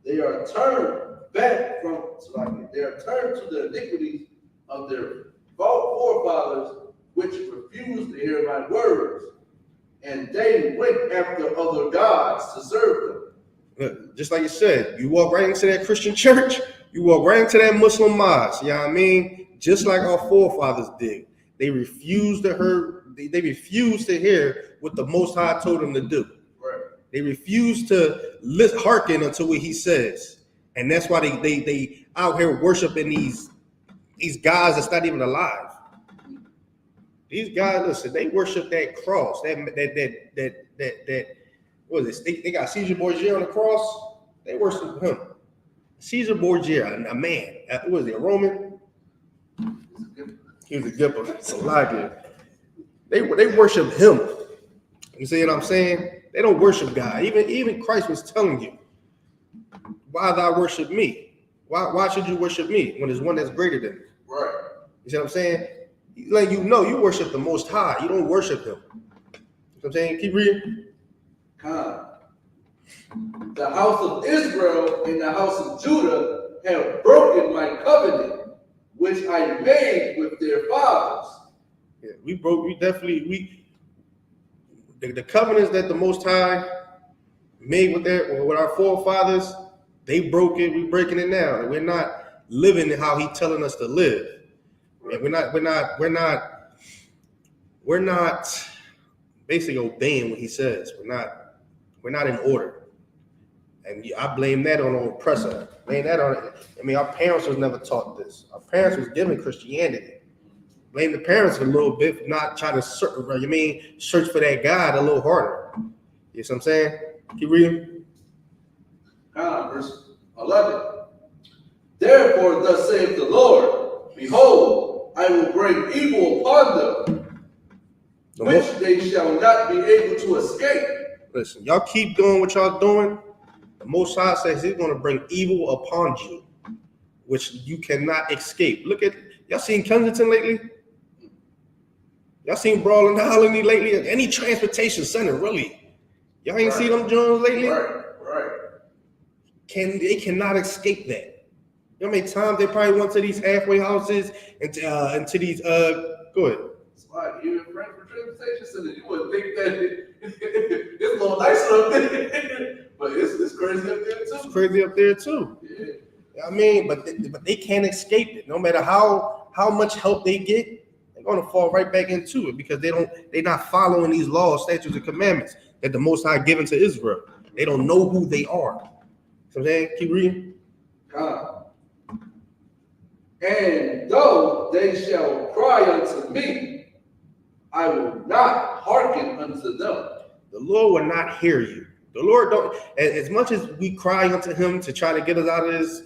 They are turned back they are turned to the iniquities of their forefathers, which refused to hear my words, and they went after other gods to serve them. Just like you said, you walk right into that Christian church, you walk right into that Muslim mosque, you know what I mean? Just like our forefathers did. They refused to hear what the Most High told them to do. Right. They refused to hearken unto what he says. And that's why they out here worshiping these guys that's not even alive. These guys, listen, they worship that cross, that what is this? They got Caesar Borgia on the cross. They worship him. Caesar Borgia, a man. What is he, a Roman? He was a Gipper. It's a lie. They worship him. You see what I'm saying? They don't worship God. Even Christ was telling you, why thou worship me? Why should you worship me when there's one that's greater than me? Right. You see what I'm saying? Like, you worship the Most High. You don't worship him. You know what I'm saying? Keep reading. The house of Israel and the house of Judah have broken my covenant, which I made with their fathers. Yeah, the covenants that the Most High made with our forefathers, they broke it. We're breaking it now. We're not living how He's telling us to live. And we're not basically obeying what He says. We're not in order. And I blame that on the oppressor. Blame that on it. Our parents was never taught this. Our parents was given Christianity. Blame the parents a little bit for not trying to search for that God a little harder. You know what I'm saying? Keep reading. Verse 11. Therefore, thus saith the Lord, behold, I will bring evil upon them, which they shall not be able to escape. Listen, y'all keep doing what y'all doing. The Most High says He's going to bring evil upon you, which you cannot escape. Look at, y'all seen Kensington lately? Y'all seen Brawling Holiday lately? Any transportation center, really? Y'all ain't seen them Jones lately? Right. They cannot escape that. You know how many times they probably went to these halfway houses and to these go ahead. It's like even Frankfurt Transportation Center, you wouldn't think that it's a little nicer up there, but it's crazy up there too. It's crazy up there too. Yeah. I mean, but they can't escape it. No matter how much help they get, they're gonna fall right back into it because they're not following these laws, statutes, and commandments that the Most High given to Israel. They don't know who they are. So I'm saying, keep reading. And though they shall cry unto me, I will not hearken unto them. The Lord will not hear you. The Lord don't. As much as we cry unto Him to try to get us out of this,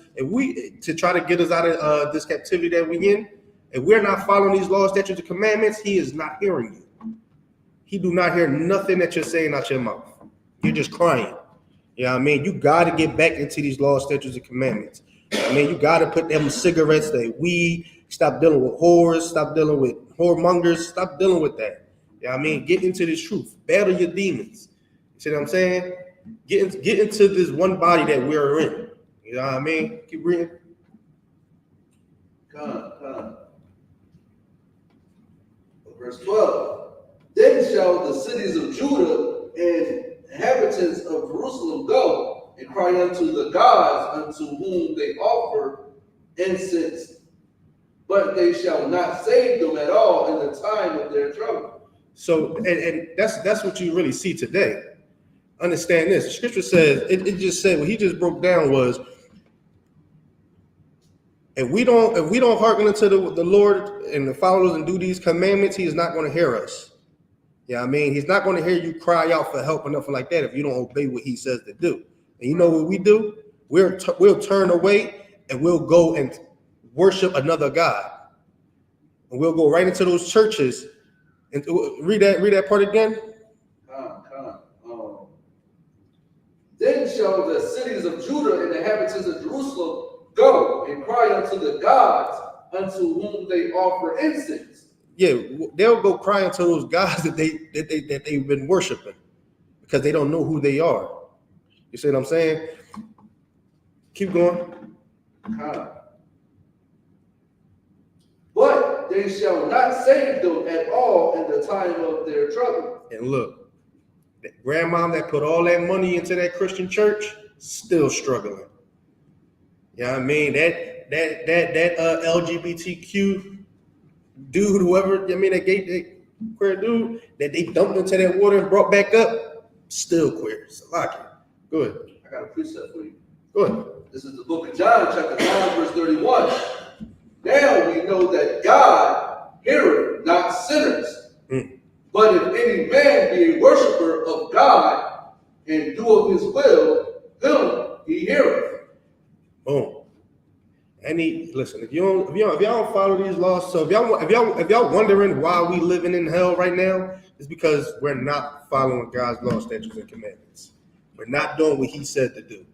this captivity that we in, if we're not following these laws, statutes, and commandments, He is not hearing you. He do not hear nothing that you're saying out your mouth. You're just crying. You know what I mean? You got to get back into these laws, statutes, and commandments. I mean, you got to put them cigarettes, that weed, stop dealing with whores, stop dealing with whoremongers, stop dealing with that. You know what I mean? Get into this truth. Battle your demons. You see what I'm saying? Get into this one body that we're in. You know what I mean? Keep reading. Come. Verse 12. Then shall the cities of Judah and inhabitants of Jerusalem go and cry unto the gods unto whom they offer incense, but they shall not save them at all in the time of their trouble. So, and that's what you really see today. Understand this. The scripture says, it just said, what he just broke down was, if we don't hearken unto the Lord and the followers and do these commandments, He is not going to hear us. Yeah, I mean, He's not going to hear you cry out for help or nothing like that if you don't obey what He says to do. And you know what we do? We'll turn away and we'll go and worship another god. And we'll go right into those churches and read that part again. Then shall the cities of Judah and the inhabitants of Jerusalem go and cry unto the gods unto whom they offer incense. Yeah, they'll go cry unto those gods that they've been worshiping because they don't know who they are. You see what I'm saying? Keep going. But they shall not save them at all in the time of their trouble. And look, that grandmom that put all that money into that Christian church still struggling. You know what I mean? That LGBTQ dude, whoever, I mean, that gay queer dude that they dumped into that water and brought back up, still queer. So like it. Good. I got a precept for you. Good. This is the book of John, chapter 9, verse 31. Now we know that God heareth not sinners. But if any man be a worshiper of God and do of His will, him He heareth. Boom. Listen, if y'all don't follow these laws, so if y'all wondering why we living in hell right now, it's because we're not following God's laws, statutes, and commandments. We're not doing what He said to do.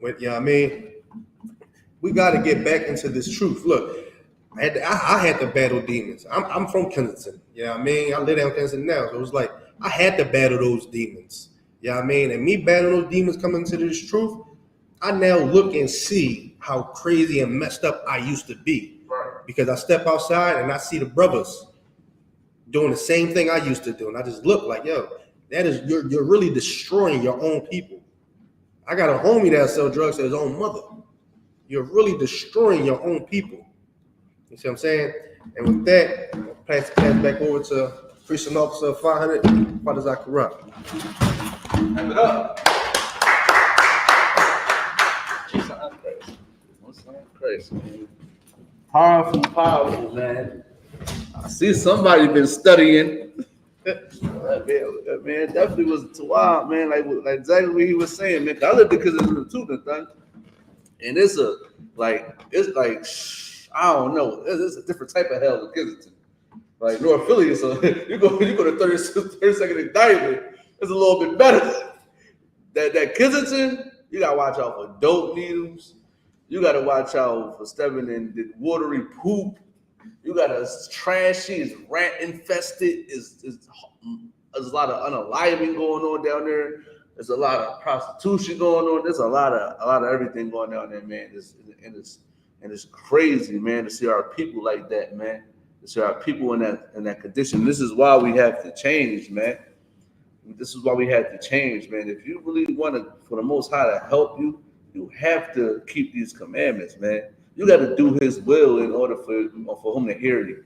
You know what I mean? We got to get back into this truth. Look, I had to battle demons. I'm from Kensington. You know what I mean? I live down Kensington now. So it was like, I had to battle those demons. You know what I mean? And me battling those demons coming into this truth, I now look and see how crazy and messed up I used to be. Right. Because I step outside and I see the brothers doing the same thing I used to do. And I just look like, yo, you're really destroying your own people. I got a homie that sells drugs to his own mother. You're really destroying your own people. You see what I'm saying? And with that, I'll pass back over to Christian Officer 500, Father Zachariah. Wrap it up. Crazy, man. Powerful, man. I see somebody been studying. That man definitely was too wild, man. Like exactly what he was saying, man. I lived because it's the truth and thing. And it's like I don't know. It's a different type of hell than Kensington. Like North Philly, so you go to 32nd and Diamond. It's a little bit better. That Kensington, you gotta watch out for dope needles. You gotta watch out for stepping in the watery poop. You got us trashy, it's rat infested, there's a lot of unaliving going on down there. There's a lot of prostitution going on. There's a lot of everything going down there, man. It's crazy, man, to see our people like that, man. To see our people in that condition. This is why we have to change, man. This is why we have to change, man. If you really want to, for the Most High to help you, you have to keep these commandments, man. You got to do His will in order for Him to hear you.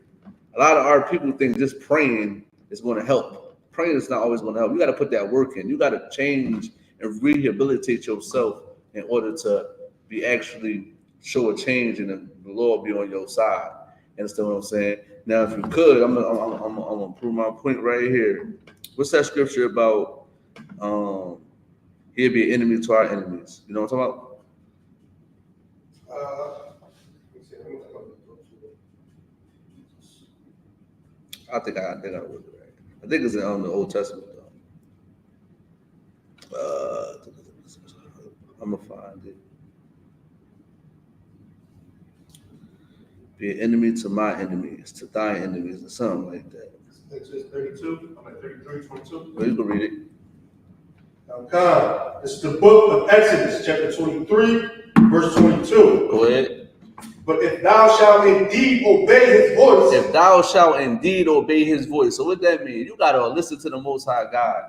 A lot of our people think just praying is going to help. Praying is not always going to help. You got to put that work in. You got to change and rehabilitate yourself in order to be actually show a change and the Lord be on your side. Understand what I'm saying? Now, if you could, I'm gonna prove my point right here. What's that scripture about? He'll be an enemy to our enemies. You know what I'm talking about? I think I wrote it right. I think it's in the Old Testament though. I'm gonna find it. Be an enemy to my enemies, to thy enemies, or something like that. Exodus 32. I'm at 33, 22. Well, you can read it. Okay. This is the book of Exodus, chapter 23, verse 22. Go ahead. But if thou shalt indeed obey His voice. If thou shalt indeed obey His voice. So what that mean? You gotta listen to the Most High God.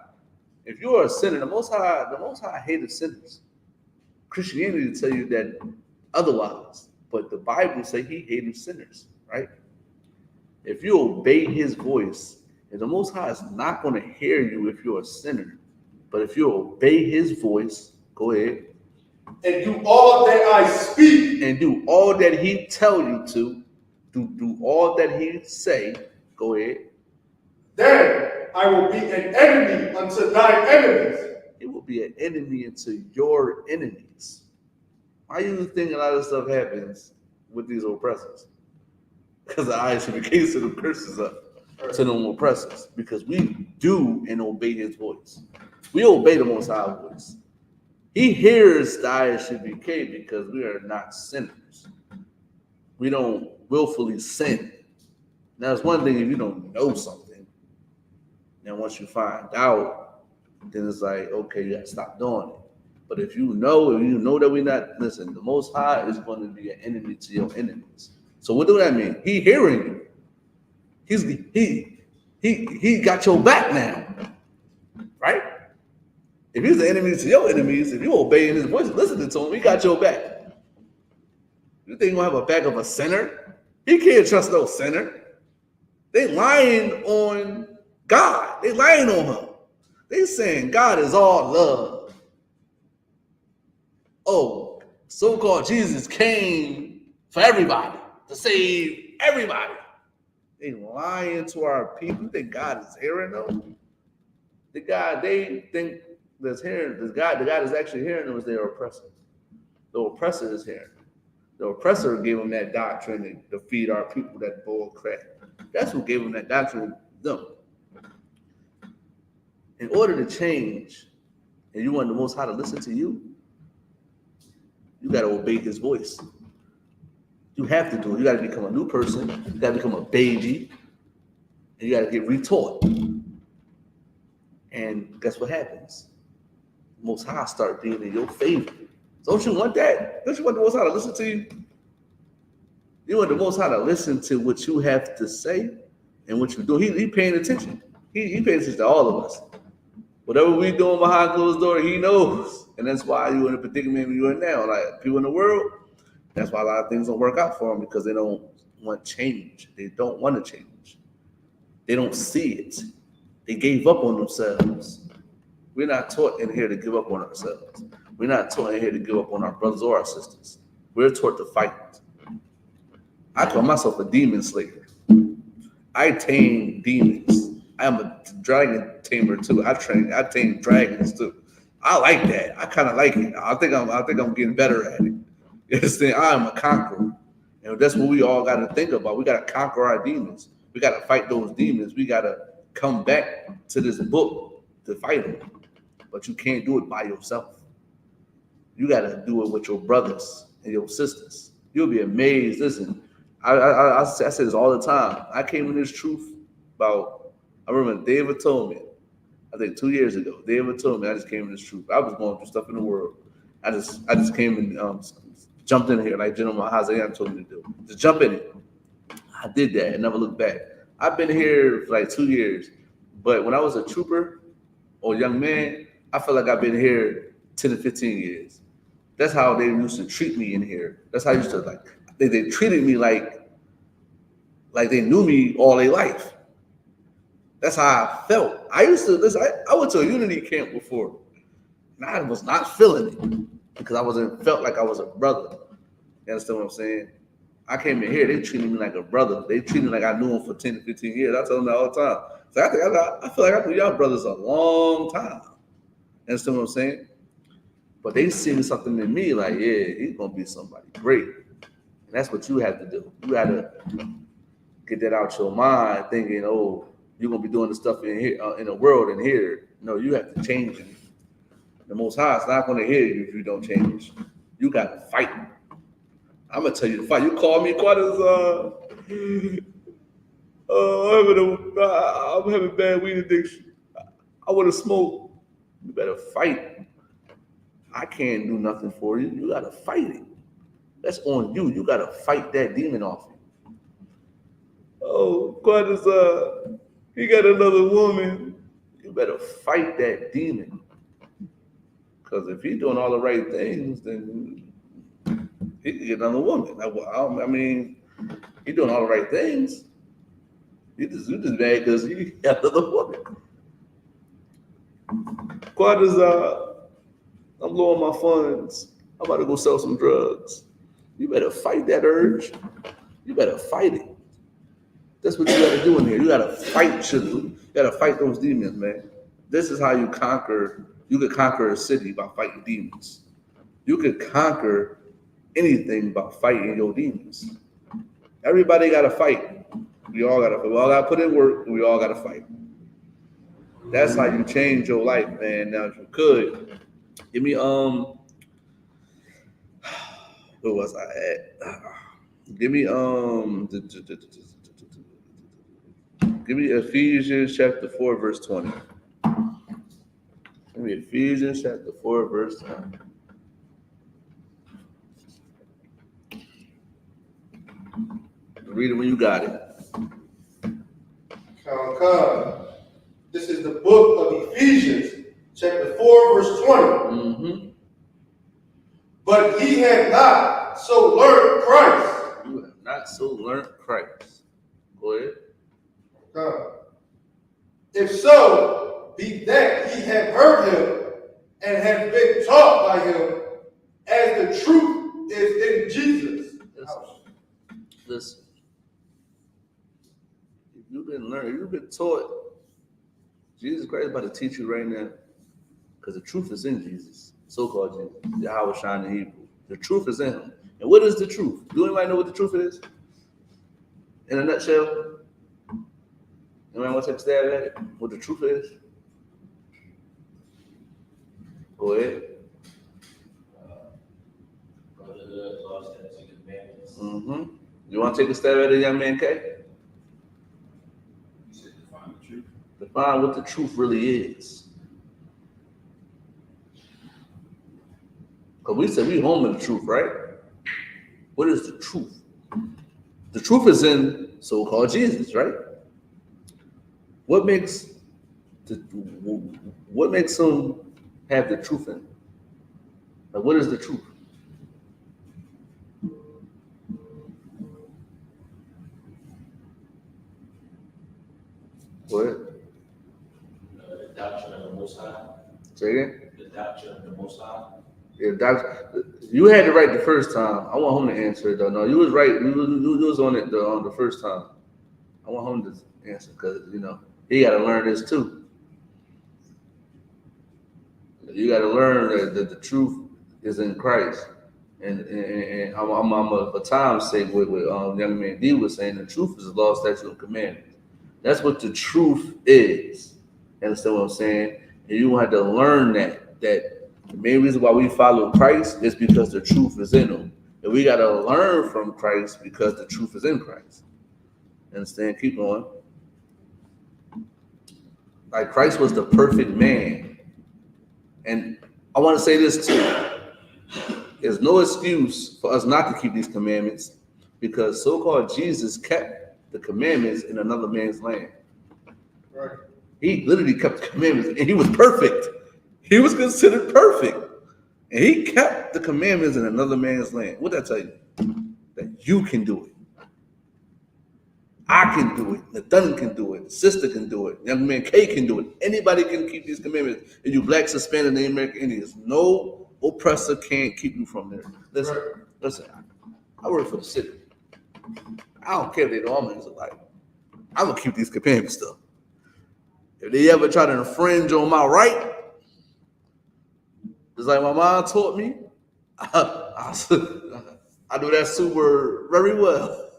If you are a sinner, the Most High hated sinners. Christianity tell you that otherwise, but the Bible say He hated sinners, right? If you obey His voice, and the Most High is not going to hear you if you're a sinner, but if you obey His voice, go ahead. And do all that I speak. And do all that He tell you to. Do all that He say. Go ahead. Then I will be an enemy unto thine enemies. It will be an enemy unto your enemies. Why do you think a lot of stuff happens with these oppressors? Because the I.S.U.P.K send them curses up to them oppressors. Because we do and obey His voice. We obey the Most High voice. He hears the I.S.U.P.K because we are not sinners. We don't willfully sin. Now, it's one thing if you don't know something. And once you find out, then it's like, okay, you got to stop doing it. But if you know that we're not, listen, the Most High is going to be an enemy to your enemies. So what do that mean? He hearing you. He got your back now, right? If he's the enemy to your enemies, if you obeying His voice, listening to Him, He got your back. You think you're going to have a back of a sinner? He can't trust no sinner. They lying on God. They lying on Him. They saying God is all love. Oh, so-called Jesus came for everybody, to save everybody. They lying to our people. You think God is hearing them? The God they think that's hearing, the God is actually hearing them is their oppressor. The oppressor is hearing. The oppressor gave them that doctrine to feed our people that bull crap. That's who gave them that doctrine, them. In order to change, and you want the Most High to listen to you, you got to obey His voice. You have to do it. You got to become a new person. You got to become a baby. And you got to get retaught. And guess what happens? Most High start being in your favor. Don't you want that? Don't you want the Most High to listen to you? You want the Most High to listen to what you have to say and what you do. He paying attention. He paying attention to all of us. Whatever we doing behind closed door, He knows. And that's why you're in a predicament you're in now. Like people in the world, that's why a lot of things don't work out for them, because they don't want change. They don't want to change. They don't see it. They gave up on themselves. We're not taught in here to give up on ourselves. We're not taught in here to give up on our brothers or our sisters. We're taught to fight. I call myself a demon slayer. I tame demons. I'm a dragon tamer too. I tame dragons too. I like that. I kind of like it. I think I'm getting better at it. You understand? I am a conqueror. And that's what we all got to think about. We got to conquer our demons. We got to fight those demons. We got to come back to this book to fight them. But you can't do it by yourself. You got to do it with your brothers and your sisters. You'll be amazed. Listen, I say this all the time. I came in this truth about, I remember David told me, I think 2 years ago, David told me I just came in this truth. I was going through stuff in the world. I just came and jumped in here like General Isaiah told me to do. Just jump in it. I did that and never looked back. I've been here for like 2 years, but when I was a trooper or a young man, I feel like I've been here 10 to 15 years. That's how they used to treat me in here. That's how I used to like. They treated me like they knew me all their life. That's how I felt. I used to listen. I went to a unity camp before, and I was not feeling it because I wasn't felt like I was a brother. You understand what I'm saying? I came in here, they treated me like a brother. They treated me like I knew them for 10 to 15 years. I tell them that all the time. So I feel like I knew y'all brothers a long time. You understand what I'm saying? But they seen something in me like, yeah, he's gonna be somebody great. And that's what you have to do. You gotta get that out your mind, thinking, oh, you're gonna be doing the stuff in here in the world and here. No, you have to change it. The Most High is not gonna hear you if you don't change. You gotta fight. I'm gonna tell you to fight. You call me quite as I'm having bad weed addiction. I want to smoke. You better fight. I can't do nothing for you. You gotta fight it. That's on you. You gotta fight that demon off you. Oh, quite as he got another woman. You better fight that demon. Because if he's doing all the right things, then he can get another woman. I mean, he's doing all the right things. You just mad because he got another woman. Quite as I'm low on my funds, I'm about to go sell some drugs. You better fight that urge. You better fight it. That's what you got to do in here. You got to fight you got to fight those demons, man. This is how you conquer. You could conquer a city by fighting demons. You could conquer anything by fighting your demons. Everybody got to fight. We all got to put in work, and we all got to fight. That's how you change your life, man. Now, if you could, give me where was I at? Give me give me Ephesians chapter 4, verse 20. Give me Ephesians chapter 4, verse 20. Read it when you got it. Come. This is the book of Ephesians, chapter 4, verse 20. Mm-hmm. But ye have not so learned Christ. You have not so learned Christ. Go ahead. Come. If so, be that ye have heard him and have been taught by him, as the truth is in Jesus. Listen. If you've been taught, Jesus Christ is about to teach you right now. Because the truth is in Jesus, so-called Jesus, Yahweh Shine in Hebrew. The truth is in him. And what is the truth? Do anybody know what the truth is? In a nutshell? Anybody want to take a stab at it? What the truth is? Go ahead. Brotherhood, law, statutes, and commandments. Mm-hmm. You want to take a stab at it, young man K? You said define the truth. Define what the truth really is. Because we said we home in the truth, right? What is the truth? The truth is in so-called Jesus, right? What makes him have the truth in? Like, what is the truth? Go ahead. The doctrine of the Most High. Say again? The doctrine of the Most High. Yeah, you had it right the first time. I want him to answer it though. No, you was right. You was on it on the first time. I want him to answer because he got to learn this too. You got to learn that the truth is in Christ, and I'm a time's sake with young man D was saying the truth is the law, statutes, and commandments. That's what the truth is. You understand what I'm saying? And you have to learn that the main reason why we follow Christ is because the truth is in him. And we got to learn from Christ because the truth is in Christ. Understand? Keep going. Like Christ was the perfect man. And I want to say this too. There's no excuse for us not to keep these commandments because so-called Jesus kept the commandments in another man's land. Right. He literally kept the commandments and he was perfect. He was considered perfect. And he kept the commandments in another man's land. What did I tell you? That you can do it. I can do it. Nathan can do it. Sister can do it. Young man K can do it. Anybody can keep these commandments. And you blacks, Hispanic, and American Indians. No oppressor can't keep you from there. Listen. I work for the city. I don't care if they know I'm an Israelite. I'm gonna keep these commandments though. If they ever try to infringe on my right, just like my mom taught me, I do that super very well.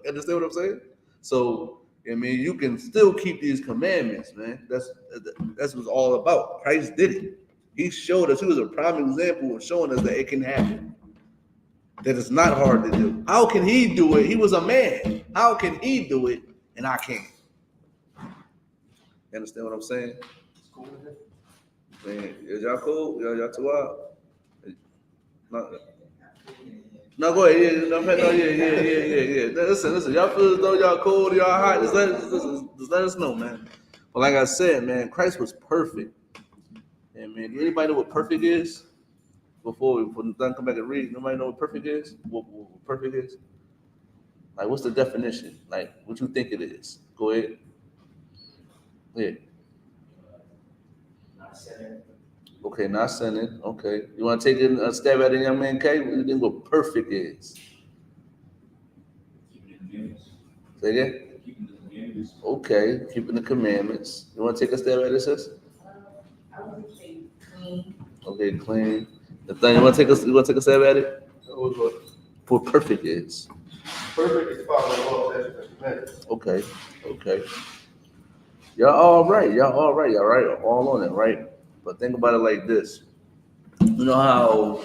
Understand what I'm saying? So, I mean, you can still keep these commandments, man. That's what it's all about. Christ did it. He showed us. He was a prime example of showing us that it can happen. That it's not hard to do. How can he do it? He was a man. How can he do it and I can't? You understand what I'm saying? Man, is y'all cool? Y'all too wild? No, go ahead. Yeah. Listen. Y'all feel as though y'all cold, y'all hot. Just let us know, man. But like I said, man, Christ was perfect. And man, anybody know what perfect is? Before we come back and read, nobody know what perfect is? What perfect is? Like, what's the definition? Like, what you think it is? Go ahead. Yeah. Not sinning. Okay, not sinning. Okay. You want to take a stab at it, young man K? What do you think what perfect is? Keeping the commandments. Say again? Keeping the commandments. Okay, keeping the commandments. You want to take a stab at it, sis? I would say clean. Okay, clean. The thing you want to take a stab at it? What perfect is? Perfect is following the law, statutes, and commandments. Okay. Y'all all right. All on it, right? But think about it like this. You know how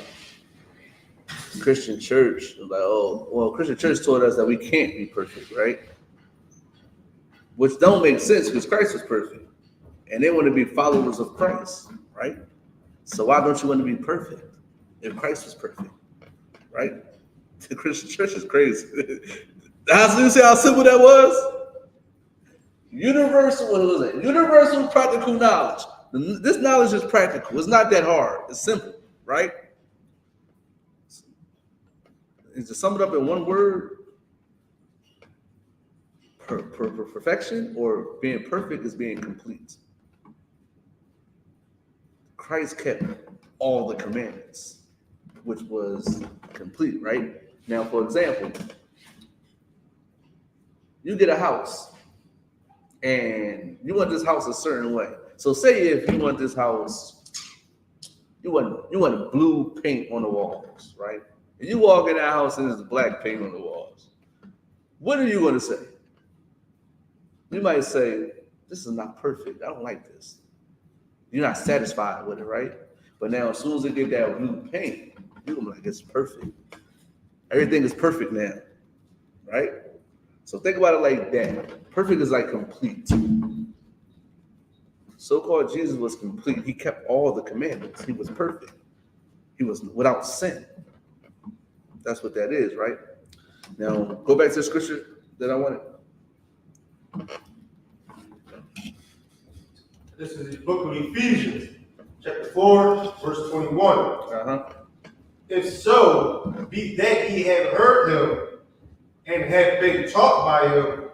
Christian church is like, Christian church taught us that we can't be perfect, right? Which don't make sense because Christ was perfect. And they want to be followers of Christ, right? So why don't you want to be perfect if Christ was perfect, right? The Christian church is crazy. You see how simple that was? Universal, what was it? Universal practical knowledge. This knowledge is practical. It's not that hard. It's simple, right? And to sum it up in one word, perfection or being perfect is being complete. Christ kept all the commandments, which was complete, right? Now, for example, you get a house and you want this house a certain way. So say if you want this house, you want blue paint on the walls, right? And you walk in that house and there's black paint on the walls. What are you going to say? You might say, this is not perfect. I don't like this. You're not satisfied with it, right? But now as soon as they get that blue paint, you're going to be like, it's perfect. Everything is perfect now, right? So think about it like that. Perfect is like complete. So-called Jesus was complete. He kept all the commandments. He was perfect. He was without sin. That's what that is, right? Now, go back to the scripture that I wanted. This is the book of Ephesians, chapter 4, verse 21. If so, be that ye have heard him and have been taught by him,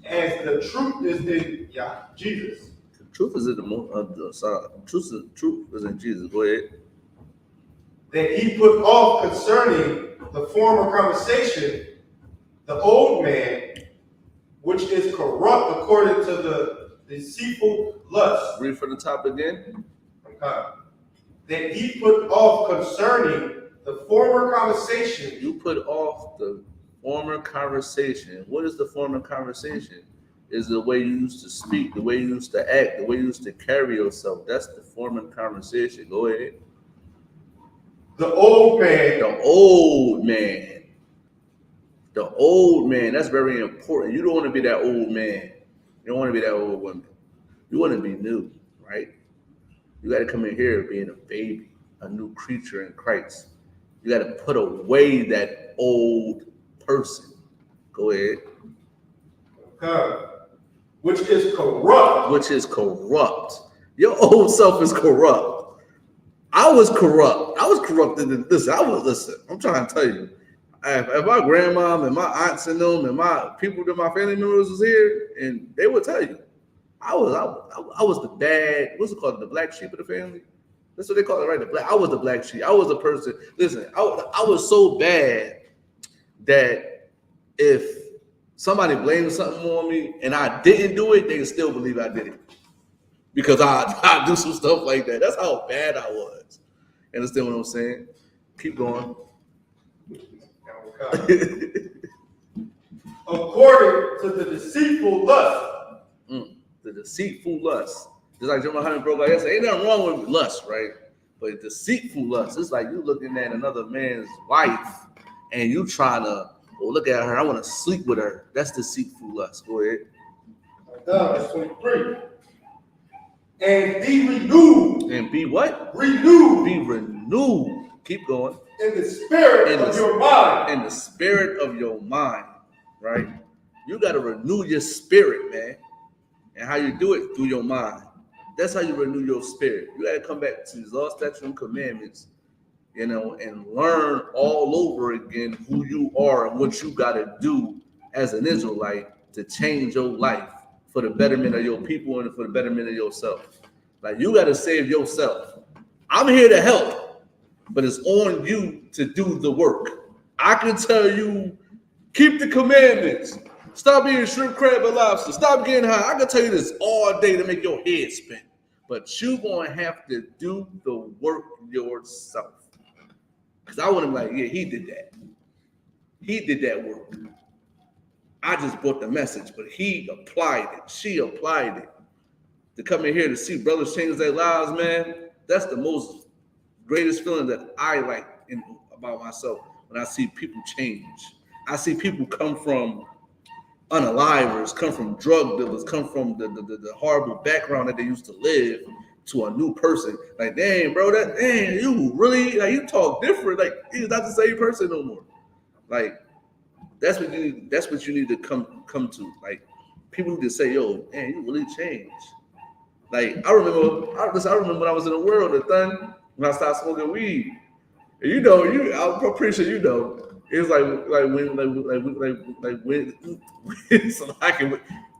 as the truth is in Jesus. The truth is in truth is in Jesus. Go ahead. That he put off concerning the former conversation the old man, which is corrupt according to the deceitful lust. Read from the top again. Okay. That he put off concerning the former conversation. You put off the former conversation. What is the former conversation? Is the way you used to speak, the way you used to act, the way you used to carry yourself. That's the former conversation. Go ahead. The old man. The old man. The old man. That's very important. You don't want to be that old man. You don't want to be that old woman. You want to be new, right? You got to come in here being a baby, a new creature in Christ. You got to put away that old person. Go ahead. Okay. Which is corrupt. Which is corrupt. Your old self is corrupt. I was corrupt. I was corrupted. Listen, I'm trying to tell you. If my grandma and my aunts and them and my people that my family members was here, and they would tell you, I was the bad, what's it called, the black sheep of the family? That's what they call it, right? I was the black sheep. I was the person. Listen, I was so bad that if somebody blamed something on me and I didn't do it, they could still believe I did it. Because I do some stuff like that. That's how bad I was. Understand what I'm saying? Keep going. According to the deceitful lust. The deceitful lust. Just like GEN.YAHANNA broke out yesterday, ain't nothing wrong with lust, right? But deceitful lust, it's like you looking at another man's wife and you trying to, look at her, I want to sleep with her. That's deceitful lust. Go ahead. Verse 23. And be renewed. And be what? Renewed. Be renewed. Keep going. In the spirit of your mind. In the spirit of your mind, right? You got to renew your spirit, man. And how you do it? Through your mind. That's how you renew your spirit. You got to come back to these law, statutes, and commandments, and learn all over again who you are and what you got to do as an Israelite to change your life for the betterment of your people and for the betterment of yourself. Like, you got to save yourself. I'm here to help, but it's on you to do the work. I can tell you, keep the commandments. Stop eating shrimp, crab, and lobster. Stop getting high. I can tell you this all day to make your head spin. But you're going to have to do the work yourself. Because I want to be like, yeah, he did that. He did that work. I just brought the message, but he applied it. She applied it. To come in here to see brothers change their lives, man, that's the most greatest feeling that I like about myself when I see people change. I see people come from unalivers, come from drug dealers, come from the horrible background that they used to live to a new person. Like, dang, bro, you really, like, you talk different. Like, he's not the same person no more. Like, that's what you need to come to. Like, people need to say, yo, man, you really changed. Like, I remember when I was in the world, when I started smoking weed. And I'm pretty sure you know. It's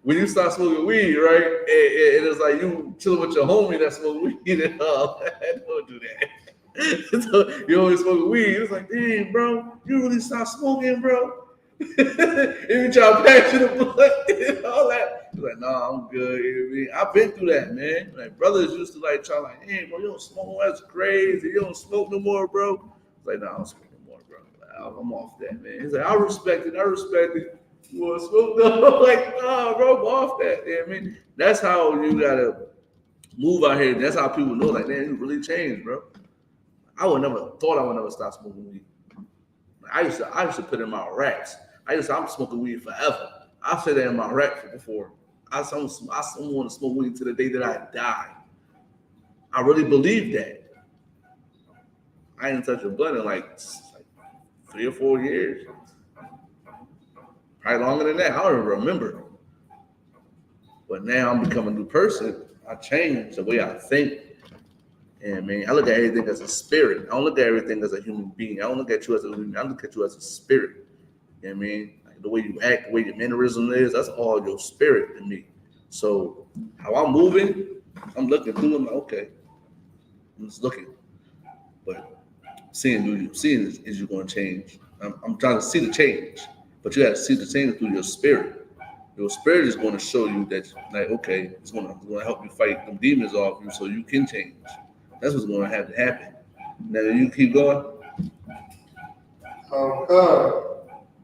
when you start smoking weed, right? And it's like you chilling with your homie that smoke weed and all. Don't do that. So you always smoking weed. It's like, dang, bro, you really start smoking, bro. Even try to pass you the blunt and all that. It's like, nah, I'm good. You know what I mean? I've been through that, man. Like, brothers used to like try, like, hey, bro, you don't smoke. That's crazy. You don't smoke no more, bro. It's like, nah, I don't smoke no more, bro. Like, I'm off that, man. He's like, I respect it. You want to smoke? No, like, nah, bro, I'm off that. You know what I mean? That's how you gotta move out here. That's how people know, like, man, you really changed, bro. I would never stop smoking weed. I used to put in my racks. I'm smoking weed forever. I've said that in my rack before. I want to smoke weed to the day that I die. I really believe that. I didn't touch a blunt in like 3 or 4 years. Probably longer than that. I don't even remember. But now I'm becoming a new person. I changed the way I think. And man, I look at everything as a spirit. I don't look at everything as a human being. I don't look at you as a human being. I look at you as a spirit. You know what I mean? Like the way you act, the way your mannerism is, that's all your spirit to me. So how I'm moving, I'm looking through them like, okay. I'm just looking. But seeing is you going to change. I'm trying to see the change. But you got to see the change through your spirit. Your spirit is going to show you that, like, okay, it's going to help you fight them demons off you so you can change. That's what's going to have to happen. Now, you keep going.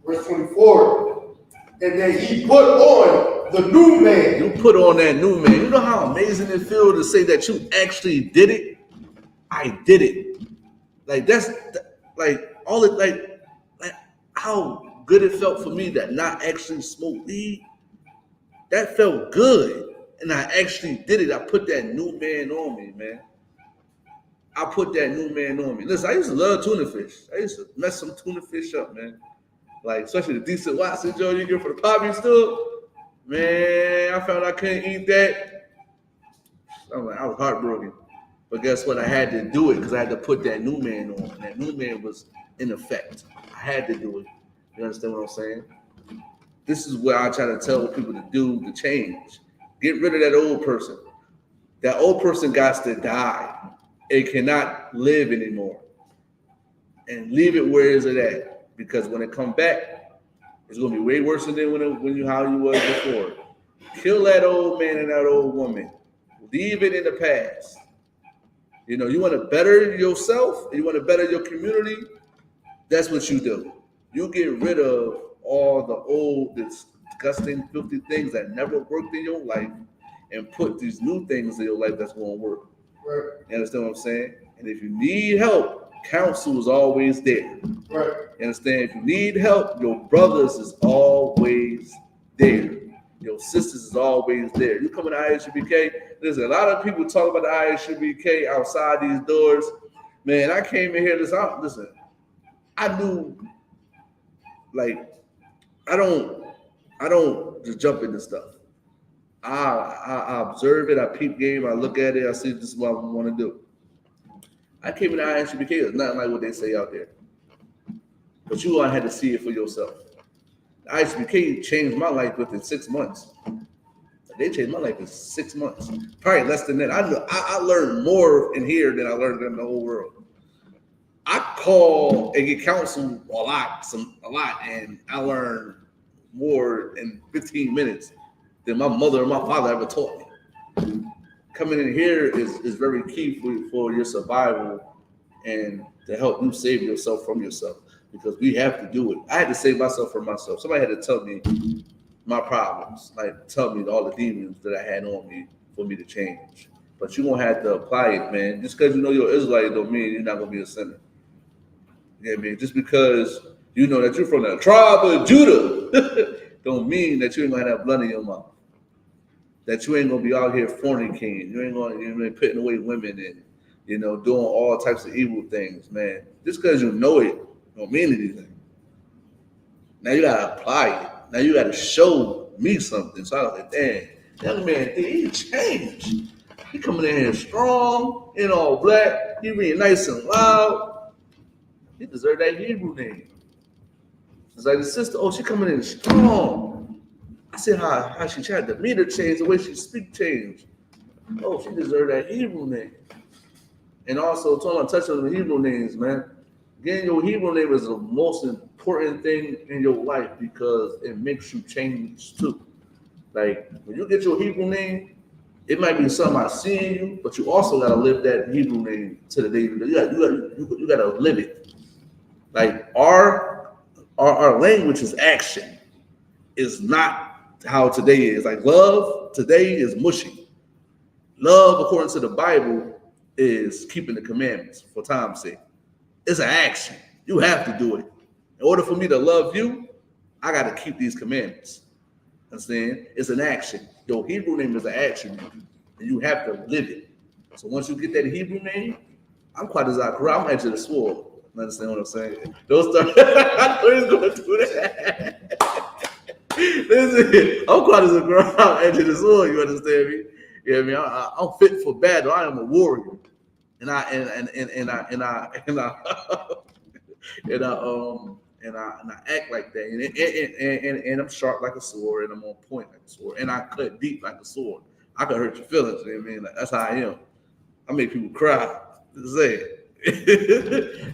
Verse 24. And then he put on the new man. You put on that new man. You know how amazing it feels to say that you actually did it? I did it. Like that's like all it like how good it felt for me that not actually smoke weed. That felt good, and I actually did it. I put that new man on me, man. I put that new man on me. Listen, I used to love tuna fish. I used to mess some tuna fish up, man. Like especially the decent Watson Joe you get for the poppy still. Man, I found I couldn't eat that. I was heartbroken. But guess what? I had to do it because I had to put that new man on. And that new man was in effect. I had to do it. You understand what I'm saying? This is what I try to tell people to do to change. Get rid of that old person. That old person got to die. It cannot live anymore. And leave it where is it at? Because when it come back, it's gonna be way worse than how you was before. Kill that old man and that old woman. Leave it in the past. You know, you want to better yourself, you want to better your community, that's what you do. You get rid of all the old, disgusting, filthy things that never worked in your life and put these new things in your life that's going to work. Right. You understand what I'm saying? And if you need help, counsel is always there. Right. You understand? If you need help, your brothers is always there. Your sisters is always there. You come in the I.S.U.P.K. There's a lot of people talk about the I.S.U.P.K. outside these doors. Man, I came in here. Listen, I knew, like, I don't just jump into stuff. I observe it. I peep game. I look at it. I see this is what I want to do. I came in the I.S.U.P.K. It's nothing like what they say out there. But you all had to see it for yourself. The I.S.U.P.K. changed my life within 6 months. They changed my life in 6 months. Probably less than that. I learned more in here than I learned in the whole world. I call and get counsel a lot, and I learned more in 15 minutes than my mother and my father ever taught me. Coming in here is very key for your survival and to help you save yourself from yourself, because we have to do it. I had to save myself from myself. Somebody had to tell me my problems, like tell me all the demons that I had on me for me to change. But you're going to have to apply it, man. Just because you know you're Israelite don't mean you're not going to be a sinner. You know what I mean? Just because you know that you're from the tribe of Judah don't mean that you ain't going to have blood in your mouth. That you ain't going to be out here fornicating. You ain't going to be putting away women and, you know, doing all types of evil things, man. Just because you know it don't mean anything. Now you got to apply it. Now you got to show me something. So I was like, damn, young man, he changed. He coming in here strong, in all black. He being nice and loud. He deserved that Hebrew name. It's like the sister, she coming in strong. I said how she tried to meet her change, the way she speak changed. Oh, she deserved that Hebrew name. And also, touch on the Hebrew names, man. Getting your Hebrew name is the most important thing in your life because it makes you change too. Like when you get your Hebrew name, it might be something I see in you, but you also gotta live that Hebrew name to the day you gotta live it. Like our language is action. Is not how today is. Like love today is mushy. Love, according to the Bible, is keeping the commandments for time's sake. It's an action. You have to do it. In order for me to love you, I got to keep these commandments. Understand? It's an action. Your Hebrew name is an action, and you have to live it. So once you get that Hebrew name, I'm quite as I'm edge of the sword. You understand what I'm saying? Don't start. I know he's going to do that. Listen, I'm quite as a girl. I'm edge of the sword. You understand me? Yeah, I mean, I'm fit for battle. I am a warrior. And I act like that, and I'm sharp like a sword, and I'm on point like a sword, and I cut deep like a sword. I can hurt your feelings. You know what I mean? Like, that's how I am. I make people cry. Just say it.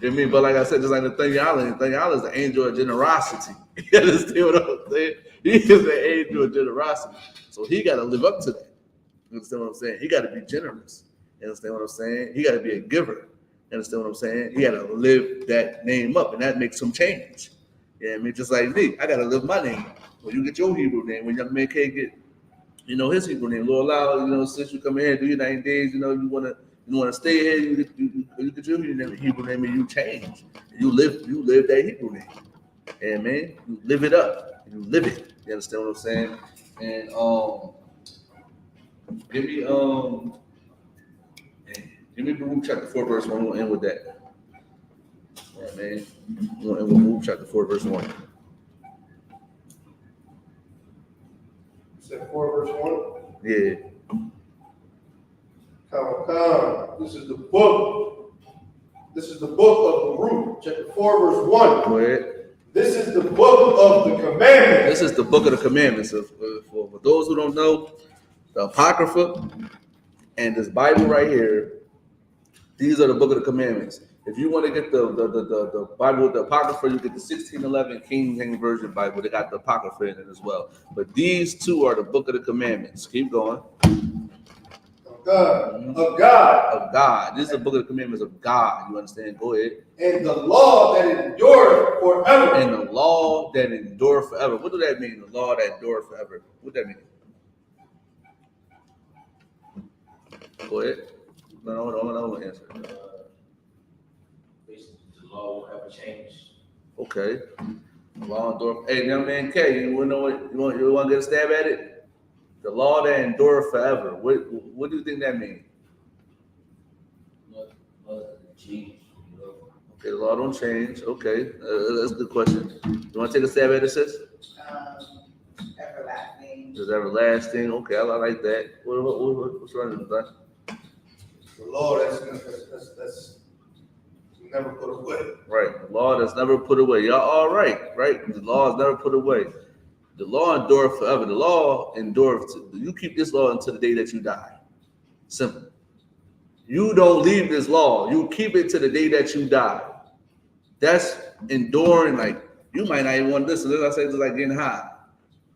You know I mean? But like I said, just like the thing Island is the angel of generosity. You understand what I'm saying? He is the angel of generosity, so he got to live up to that. You understand what I'm saying? He got to be generous. You understand what I'm saying? He got to be a giver. You understand what I'm saying? He got to live that name up, and that makes him change. You know what I mean? Just like me, I got to live my name. When you get your Hebrew name, when young man can't get, his Hebrew name, Lord allow, since you come in here, do your 90 days, you want to You want to stay here, you get your Hebrew name and you change. You live that Hebrew name. And man, you live it up. You live it. You understand what I'm saying? And give me Baruch chapter 4, verse 1. We'll end with that. Yeah, man. We'll end with Baruch chapter 4, verse 1. Said 4 verse 1. Yeah. Come. This is the book. This is the book of Baruch, chapter 4, verse 1. Go ahead. This is the book of the commandments. This is the book of the commandments. For those who don't know, the Apocrypha and this Bible right here, these are the book of the commandments. If you want to get the Bible, the Apocrypha, you get the 1611 King James Version Bible. They got the Apocrypha in it as well. But these two are the book of the commandments. Keep going. Of God. This is the book of the commandments of God. You understand? Go ahead. And the law that endureth forever. And the law that endureth forever. What does that mean? The law that endureth forever. What does that mean? Go ahead. No, answer. Basically, the law will ever change. Okay. Law endureth. Hey, young man K, you want to know what you want to get a stab at it? The law that endureth forever. What do you think that means? Change. Okay, the law don't change. Okay, that's a good question. You want to take a stab at it, sis? Everlasting. It's everlasting. Okay, I like that. What's wrong with that? The law that's never put away. Right, the law that's never put away. Y'all all right? The law is never put away. The law endureth forever. The law endureth. You keep this law until the day that you die. Simple. You don't leave this law. You keep it to the day that you die. That's enduring. Like, you might not even want to listen. As I say, it's like getting high.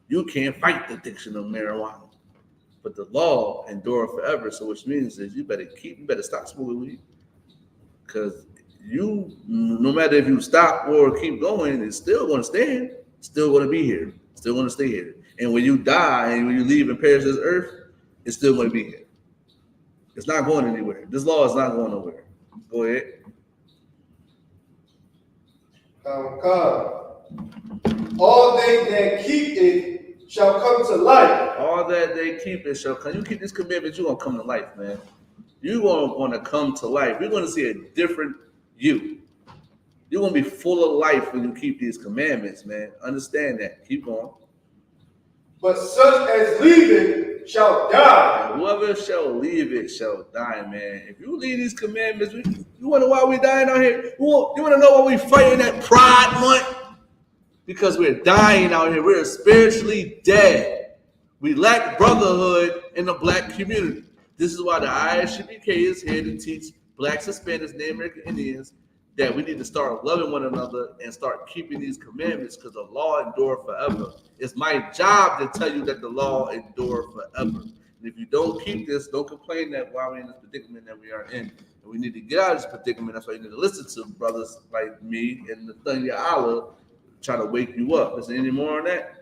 You can't fight the addiction of marijuana. But the law endureth forever. So which means is you better stop smoking weed. Because you, no matter if you stop or keep going, it's still going to stand. Still going to be here. Still going to stay here. And when you die and when you leave and perish this earth, it's still going to be here. It's not going anywhere. This law is not going nowhere. Go ahead. All they that keep it shall come to life. All that they keep it shall come. You keep this commandment, you're going to come to life, man. You're going to come to life. You're going to see a different you. You're going to be full of life when you keep these commandments, man. Understand that. Keep going. But such as leave it shall die. And whoever shall leave it shall die, man. If you leave these commandments, you wonder why we dying out here? You want to know why we fighting that Pride Month? Because we're dying out here. We're spiritually dead. We lack brotherhood in the black community. This is why the I.S.U.P.K is here to teach blacks, Hispanics, Native American Indians that we need to start loving one another and start keeping these commandments because the law endures forever. It's my job to tell you that the law endures forever. And if you don't keep this, don't complain that why we're in this predicament that we are in. And we need to get out of this predicament. That's why you need to listen to brothers like me and Nathaniel try to wake you up. Is there any more on that?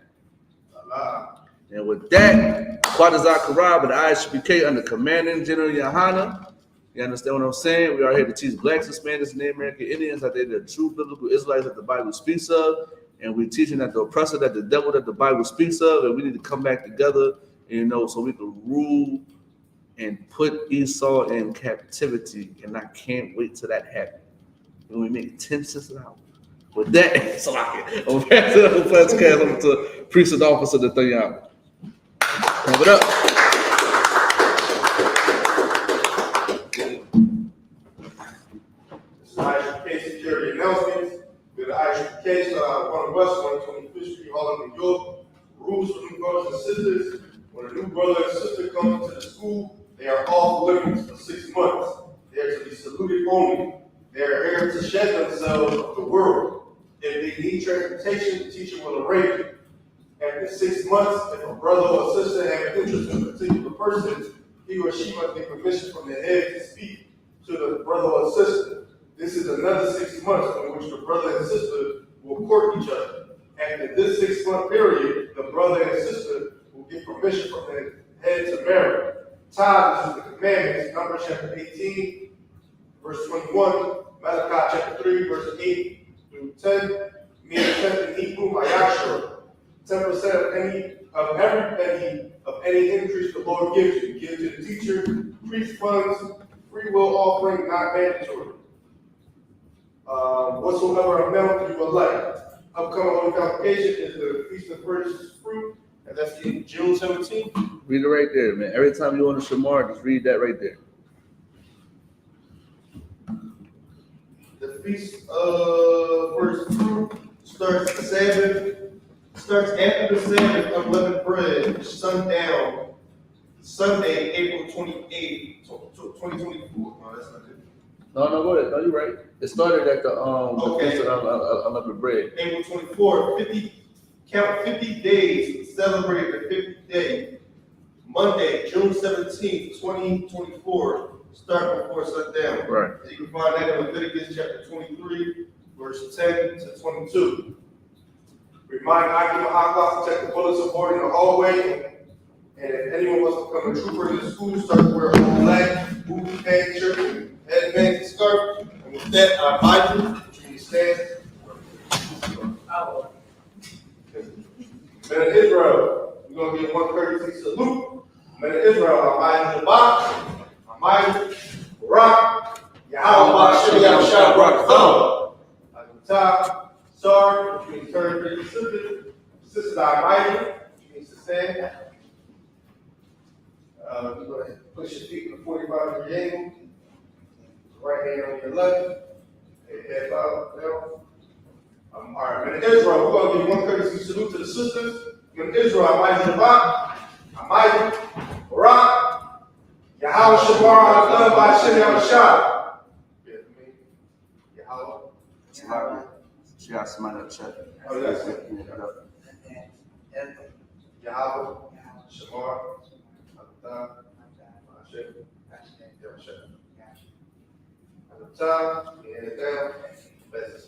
And with that, Father Zachariah, but the I.S.U.P.K under Commanding General Yahanna. You understand what I'm saying? We are here to teach blacks, Hispanics, and Native American Indians that they're the true biblical Israelites that the Bible speaks of. And we're teaching that the oppressor, that the devil that the Bible speaks of, and we need to come back together, so we can rule and put Esau in captivity. And I can't wait till that happens. When we make 10 cents an hour. With that, I'm pass to priest and officer the thing out. Pump it up. This is I.S.U.K security announcements. We're the I.S.U.K, one of us, 125th Street, Harlem, New York. Rules for new brothers and sisters. When a new brother and sister come into the school, they are off limits for 6 months. They are to be saluted only. They are here to shed themselves of the world. If they need transportation, the teacher will arrange it. After 6 months, if a brother or sister have interest in a particular person, he or she must get permission from the head to speak to the brother or sister. This is another 6 months in which the brother and sister will court each other. After this 6 month period, the brother and sister will get permission from the head to marry. Tithes is the commandments. Numbers chapter 18, verse 21. Malachi chapter 3, verse 8 through 10. Me and equal my Yahshua. 10% of every penny of any increase the Lord gives you. Give to the teacher, priest funds, free will offering, not mandatory. Whatsoever amount you would like. Upcoming Holy Convocation is the Feast of First Fruit, and that's in June 17th. Read it right there, man. Every time you want to Shamar, just read that right there. The Feast of First Fruit starts after the Sabbath of Unleavened Bread, sundown, Sunday, April 28th, 2024. No, that's not good. No, go ahead. No, you're right. It started at the Feast of Unleavened Bread. April 24th, count 50 days, celebrate the 50th day. Monday, June 17th, 2024, start before sundown. Right. You can find that in Leviticus chapter 23, verse 10 to 22. Remind I.S.U.P.K to check the bulletin board in the hallway. And if anyone wants to become a trooper in the school, start to wear a whole black, boot, pants, shirt, headband, and scarf. And with that, I invite you to stand. Men of Israel, we're going to give one courtesy salute. Men of Israel, I.S.U.P.K, Barak, Yahweh, top, Sar, which means turn for the sisters are mighty, which means to stand. You're going to push your feet in the 45-degree angle. Right hand on your left. Head out down. All right, men of Israel, we're going to give one courtesy salute to the sisters. Men of Israel, Almighty, Barak, Yahweh Shamar, love by Shem Yahushua. Yahweh. She got somebody to check. Oh, yes. Yahweh, Shamar, at the top, hand it down, bless us.